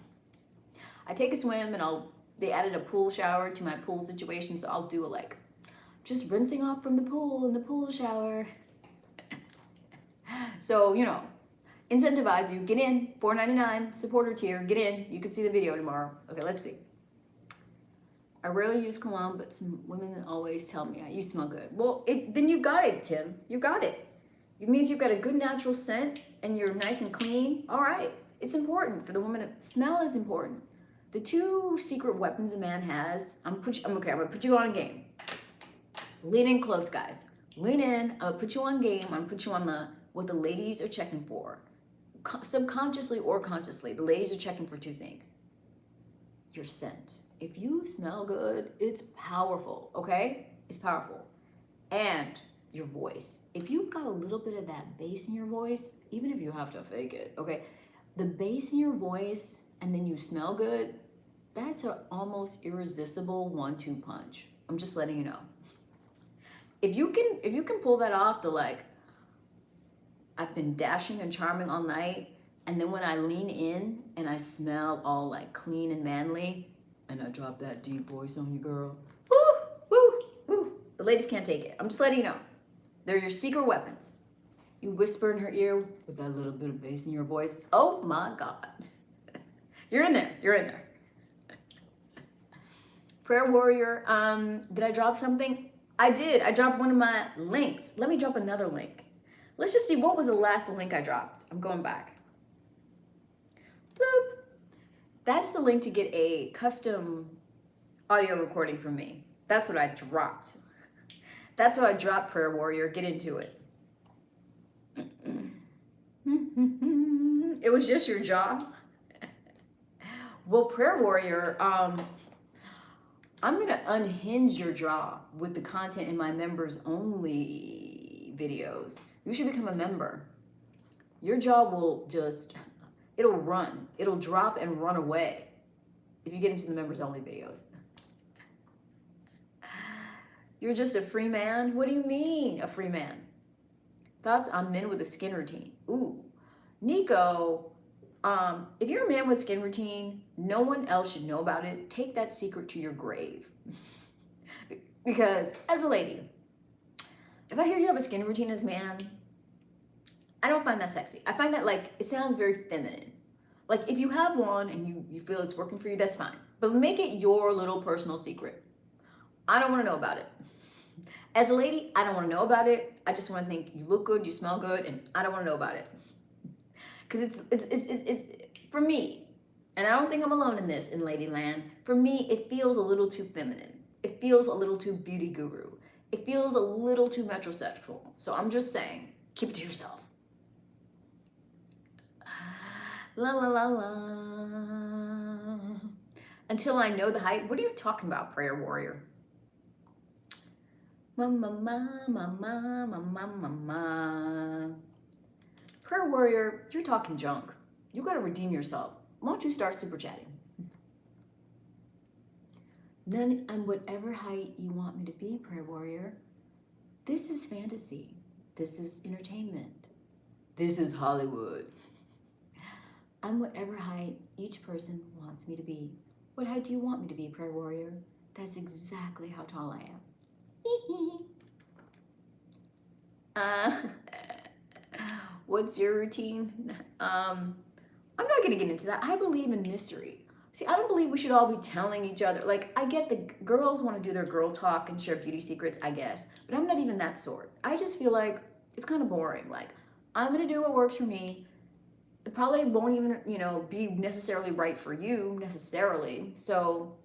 I take a swim and they added a pool shower to my pool situation, so I'll do like just rinsing off from the pool in the pool shower. So, you know, incentivize you. Get in, $4.99 supporter tier. Get in. You can see the video tomorrow. Okay, let's see. I rarely use cologne, but some women always tell me you smell good. Well, then you got it, Tim. You got it. It means you've got a good natural scent and you're nice and clean. All right. It's important for the woman. Smell is important. The two secret weapons a man has, I'm gonna put you on game. Lean in close, guys. Lean in, I'm gonna put you on game. I'm gonna put you on what the ladies are checking for. Subconsciously or consciously, the ladies are checking for two things. Your scent. If you smell good, it's powerful, okay? It's powerful. And your voice. If you've got a little bit of that bass in your voice, even if you have to fake it, okay? The bass in your voice and then you smell good, that's an almost irresistible 1-2 punch. I'm just letting you know. If you can pull that off, the like, I've been dashing and charming all night, and then when I lean in and I smell all like clean and manly, and I drop that deep voice on you, girl. Woo, woo, woo. The ladies can't take it. I'm just letting you know. They're your secret weapons. You whisper in her ear with that little bit of bass in your voice. Oh my God. You're in there. You're in there. Prayer Warrior, did I drop something? I did. I dropped one of my links. Let me drop another link. Let's just see, what was the last link I dropped? I'm going back. Boop. That's the link to get a custom audio recording from me. That's what I dropped. That's what I dropped, Prayer Warrior. Get into it. It was just your jaw. Well, Prayer Warrior, I'm gonna unhinge your jaw with the content in my members only videos. You should become a member. Your jaw will just, it'll run. It'll drop and run away if you get into the members only videos. You're just a free man? What do you mean, a free man? Thoughts on men with a skin routine. Ooh, Nico, if you're a man with skin routine, no one else should know about it. Take that secret to your grave. Because as a lady, if I hear you have a skin routine as a man, I don't find that sexy. I find that like, it sounds very feminine. Like if you have one and you feel it's working for you, that's fine. But make it your little personal secret. I don't want to know about it. As a lady, I don't want to know about it. I just want to think you look good, you smell good, and I don't want to know about it. Because it's for me, and I don't think I'm alone in this in Ladyland. For me, it feels a little too feminine. It feels a little too beauty guru. It feels a little too metrosexual. So I'm just saying, keep it to yourself. La la la la. Until I know the height. What are you talking about, prayer warrior? Ma ma ma ma ma ma ma ma ma. Prayer warrior, you're talking junk. You gotta redeem yourself. Why don't you start super chatting? None and whatever height you want me to be, prayer warrior. This is fantasy. This is entertainment. This is Hollywood. I'm whatever height each person wants me to be. What height do you want me to be, prayer warrior? That's exactly how tall I am. What's your routine? I'm not gonna get into that. I believe in mystery. See, I don't believe we should all be telling each other. Like, I get the girls want to do their girl talk and share beauty secrets, I guess, but I'm not even that sort. I just feel like it's kind of boring. Like, I'm gonna do what works for me. It probably won't even, be necessarily right for you necessarily. So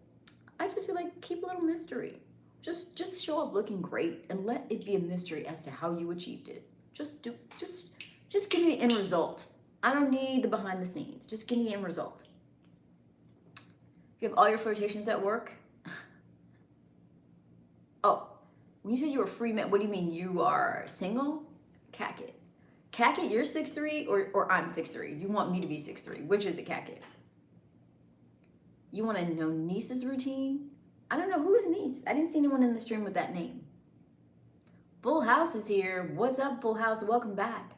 I just feel like keep a little mystery. Just show up looking great and let it be a mystery as to how you achieved it. Just give me the end result. I don't need the behind the scenes. Just give me the end result. You have all your flirtations at work? Oh, when you said you were free man, what do you mean you are single? Cack it, you're 6'3" or I'm 6'3"? You want me to be 6'3"? Which is it, cack it? You want to know Niece's routine? I don't know, who is Niece? I didn't see anyone in the stream with that name. Full House is here. What's up, Full House? Welcome back.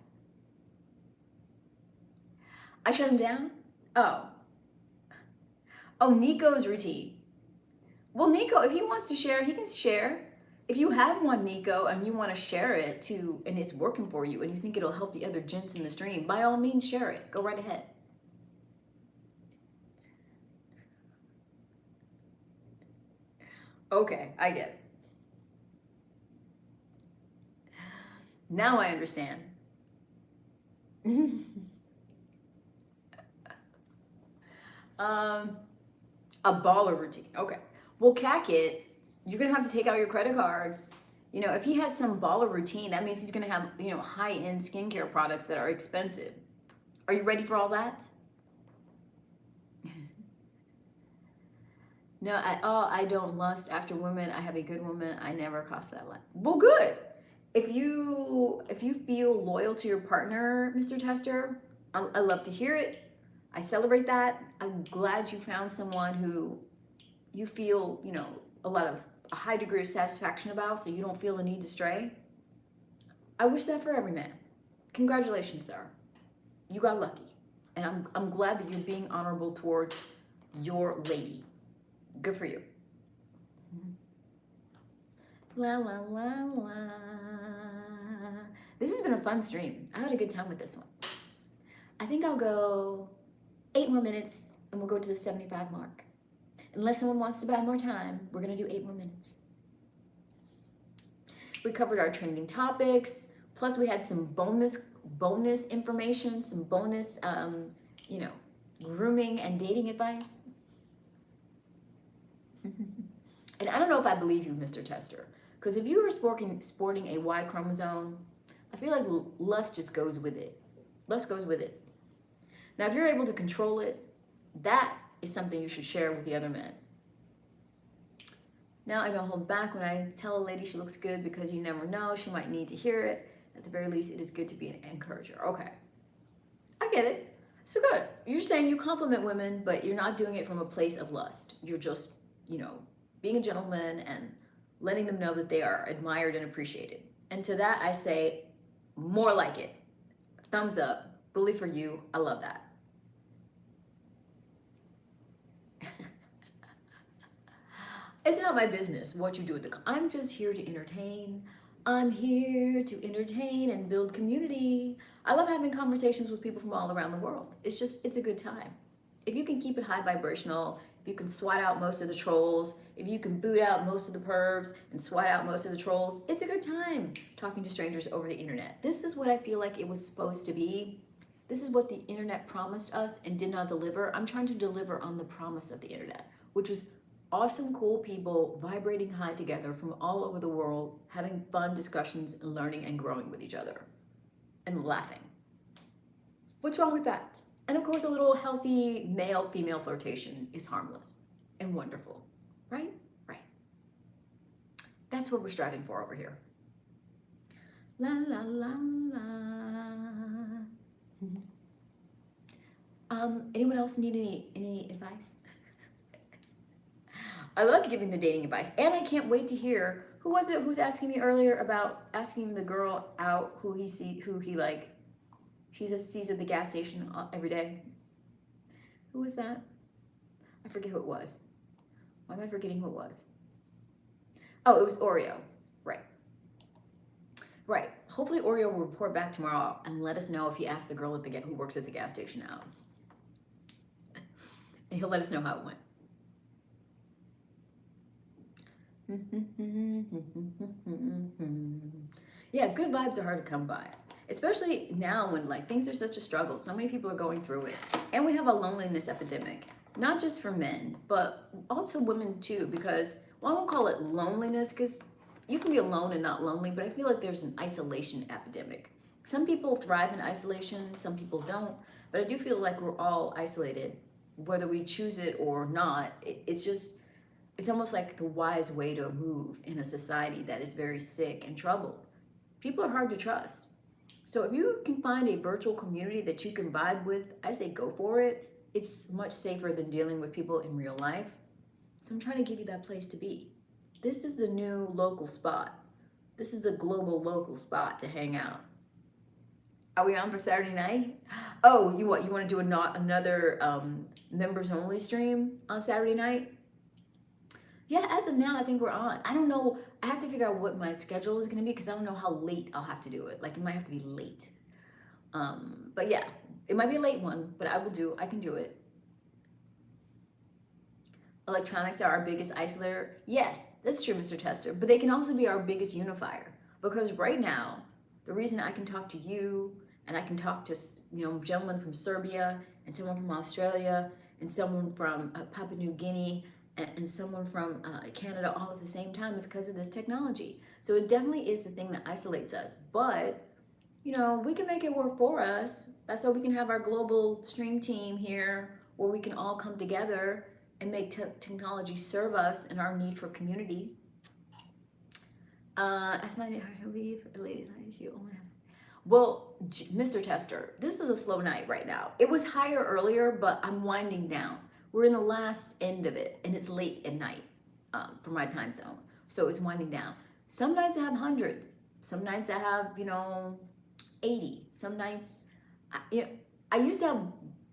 I shut him down? Oh, Nico's routine. Well, Nico, if he wants to share, he can share. If you have one, Nico, and you want to share it too, and it's working for you, and you think it'll help the other gents in the stream, by all means, share it. Go right ahead. Okay, I get it. Now I understand. A baller routine. Okay. Well, cack it. You're gonna have to take out your credit card. If he has some baller routine, that means he's gonna have, high-end skincare products that are expensive. Are you ready for all that? No, at all. I don't lust after women. I have a good woman. I never cross that line. Well, good. If you feel loyal to your partner, Mr. Tester, I love to hear it. I celebrate that. I'm glad you found someone who you feel, a high degree of satisfaction about, so you don't feel the need to stray. I wish that for every man. Congratulations, sir. You got lucky. And I'm glad that you're being honorable towards your lady. Good for you. La la la la. This has been a fun stream. I had a good time with this one. I think I'll go 8 more minutes and we'll go to the 75 mark. Unless someone wants to buy more time, we're gonna do 8 more minutes. We covered our trending topics, plus we had some bonus information, some bonus, grooming and dating advice. And I don't know if I believe you, Mr. Tester, because if you are sporting a Y chromosome, I feel like lust just goes with it. Lust goes with it. Now, if you're able to control it, that is something you should share with the other men. Now, I don't hold back when I tell a lady she looks good, because you never know, she might need to hear it. At the very least, it is good to be an encourager. Okay, I get it. So good. You're saying you compliment women, but you're not doing it from a place of lust. You're just, being a gentleman and letting them know that they are admired and appreciated. And to that, I say, more like it. Thumbs up. Bully for you. I love that. It's not my business what you do with the. I'm just here to entertain. I'm here to entertain and build community. I love having conversations with people from all around the world. It's a good time. If you can keep it high vibrational, if you can swat out most of the trolls, if you can boot out most of the pervs and swat out most of the trolls, it's a good time talking to strangers over the internet. This is what I feel like it was supposed to be. This is what the internet promised us and did not deliver. I'm trying to deliver on the promise of the internet, which was awesome, cool people vibrating high together from all over the world, having fun discussions and learning and growing with each other and laughing. What's wrong with that? And of course, a little healthy male-female flirtation is harmless and wonderful, right? Right. That's what we're striving for over here. La la la la. Anyone else need any advice? I love giving the dating advice, and I can't wait to hear who was it who's asking me earlier about asking the girl out who he like sees at the gas station every day. Who was that? I forget who it was. Why am I forgetting who it was? Oh, it was Oreo. Right. Right. Hopefully Oreo will report back tomorrow and let us know if he asked the girl who works at the gas station out. And he'll let us know how it went. Yeah, good vibes are hard to come by, especially now when like things are such a struggle. So many people are going through it, and we have a loneliness epidemic, not just for men, but also women too. Because, well, I won't call it loneliness because you can be alone and not lonely, but I feel like there's an isolation epidemic. Some people thrive in isolation, some people don't, but I do feel like we're all isolated, whether we choose it or not. It's almost like the wise way to move in a society that is very sick and troubled. People are hard to trust. So if you can find a virtual community that you can vibe with, I say go for it. It's much safer than dealing with people in real life. So I'm trying to give you that place to be. This is the new local spot. This is the global local spot to hang out. Are we on for Saturday night? Oh, you want to do another members only stream on Saturday night? Yeah, as of now, I think we're on. I don't know. I have to figure out what my schedule is going to be because I don't know how late I'll have to do it. Like, it might have to be late. But yeah, it might be a late one, but I can do it. Electronics are our biggest isolator. Yes, that's true, Mr. Tester. But they can also be our biggest unifier. Because right now, the reason I can talk to you and I can talk to, a gentleman from Serbia and someone from Australia and someone from Papua New Guinea and someone from Canada all at the same time is because of this technology. So it definitely is the thing that isolates us. But, we can make it work for us. That's why we can have our global stream team here where we can all come together and make technology serve us and our need for community. I find it hard to leave a late night. You only have... Well, Mr. Tester, this is a slow night right now. It was higher earlier, but I'm winding down. We're in the last end of it, and it's late at night for my time zone. So it's winding down. Some nights I have hundreds. Some nights I have, 80. Some nights, I used to have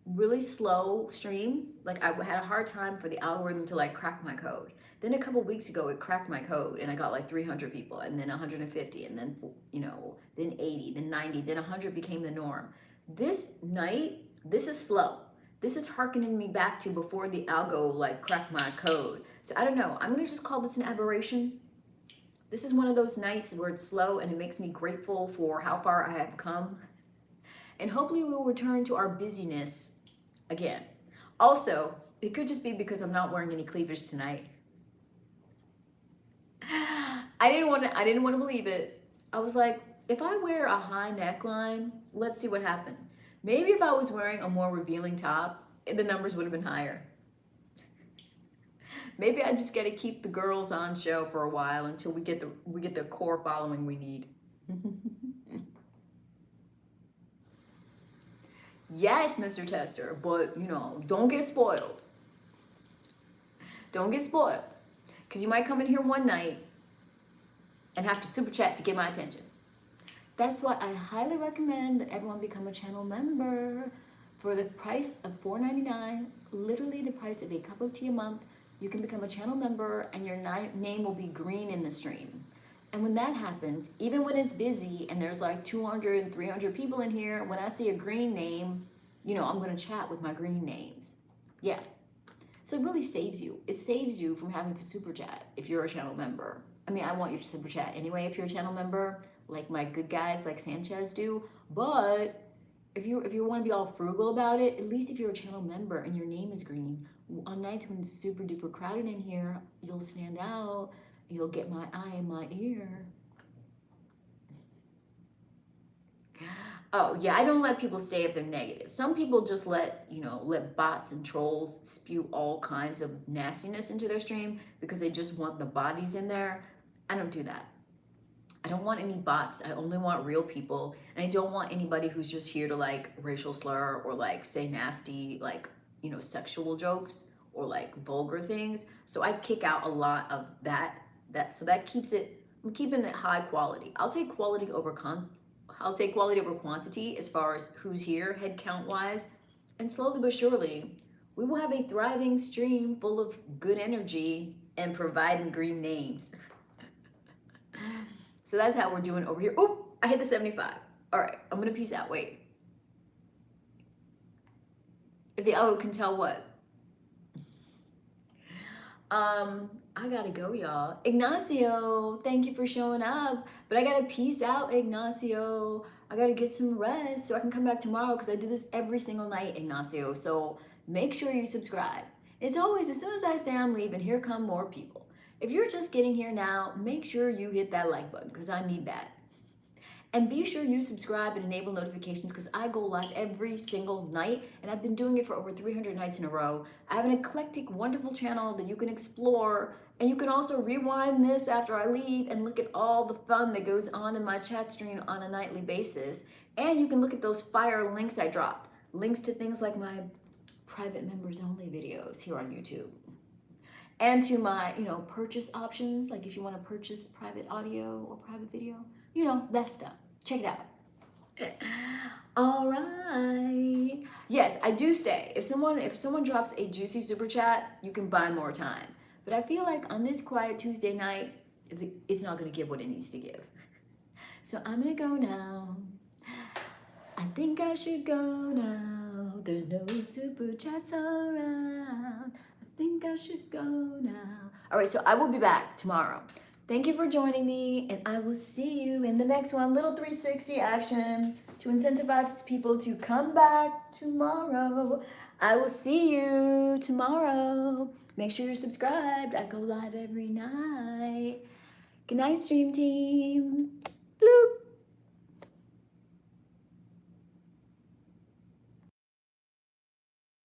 really slow streams. Like, I had a hard time for the algorithm to like crack my code. Then a couple weeks ago, it cracked my code and I got like 300 people and then 150 and then, then 80, then 90, then 100 became the norm. This night, this is slow. This is hearkening me back to before the algo like cracked my code. So I don't know, I'm gonna just call this an aberration. This is one of those nights where it's slow and it makes me grateful for how far I have come. And hopefully we'll return to our busyness again. Also, it could just be because I'm not wearing any cleavage tonight. I didn't want to believe it. I was like, if I wear a high neckline, let's see what happens. Maybe if I was wearing a more revealing top, the numbers would have been higher. Maybe I just got to keep the girls on show for a while until we get the core following we need. Yes, Mr. Tester, but don't get spoiled. Don't get spoiled. Because you might come in here one night and have to super chat to get my attention. That's why I highly recommend that everyone become a channel member. For the price of $4.99, literally the price of a cup of tea a month, you can become a channel member and your name will be green in the stream. And when that happens, even when it's busy and there's like 200 and 300 people in here, when I see a green name, I'm going to chat with my green names. Yeah. So it really saves you. It saves you from having to super chat if you're a channel member. I mean, I want you to super chat anyway if you're a channel member, like my good guys like Sanchez do. But if you want to be all frugal about it, at least if you're a channel member and your name is green, on nights when it's super duper crowded in here, you'll stand out. You'll get my eye and my ear. Oh, yeah, I don't let people stay if they're negative. Some people just let, let bots and trolls spew all kinds of nastiness into their stream because they just want the bodies in there. I don't do that. I don't want any bots. I only want real people. And I don't want anybody who's just here to like racial slur or like say nasty, like, sexual jokes or like vulgar things. So I kick out a lot of that. So that keeps it, I'm keeping it high quality. I'll take quality over quantity as far as who's here, head count wise. And slowly but surely, we will have a thriving stream full of good energy and providing green names. So that's how we're doing over here. Oh, I hit the 75. All right, I'm gonna peace out. Wait. If the can tell what? I gotta go, y'all. Ignacio, thank you for showing up. But I gotta peace out, Ignacio. I gotta get some rest so I can come back tomorrow because I do this every single night, Ignacio. So make sure you subscribe. It's always, as soon as I say I'm leaving, here come more people. If you're just getting here now, make sure you hit that like button because I need that. And be sure you subscribe and enable notifications because I go live every single night and I've been doing it for over 300 nights in a row. I have an eclectic, wonderful channel that you can explore, and you can also rewind this after I leave and look at all the fun that goes on in my chat stream on a nightly basis. And you can look at those fire links I dropped. Links to things like my private members only videos here on YouTube. And to my, purchase options, like if you want to purchase private audio or private video, that stuff. Check it out. All right. Yes, I do stay. If someone drops a juicy super chat, you can buy more time. But I feel like on this quiet Tuesday night, it's not going to give what it needs to give. So I'm going to go now. I think I should go now. There's no super chats around. I think I should go now. All right, so I will be back tomorrow. Thank you for joining me, and I will see you in the next one. Little 360 action to incentivize people to come back tomorrow. I will see you tomorrow. Make sure you're subscribed. I go live every night. Good night, stream team. Bloop.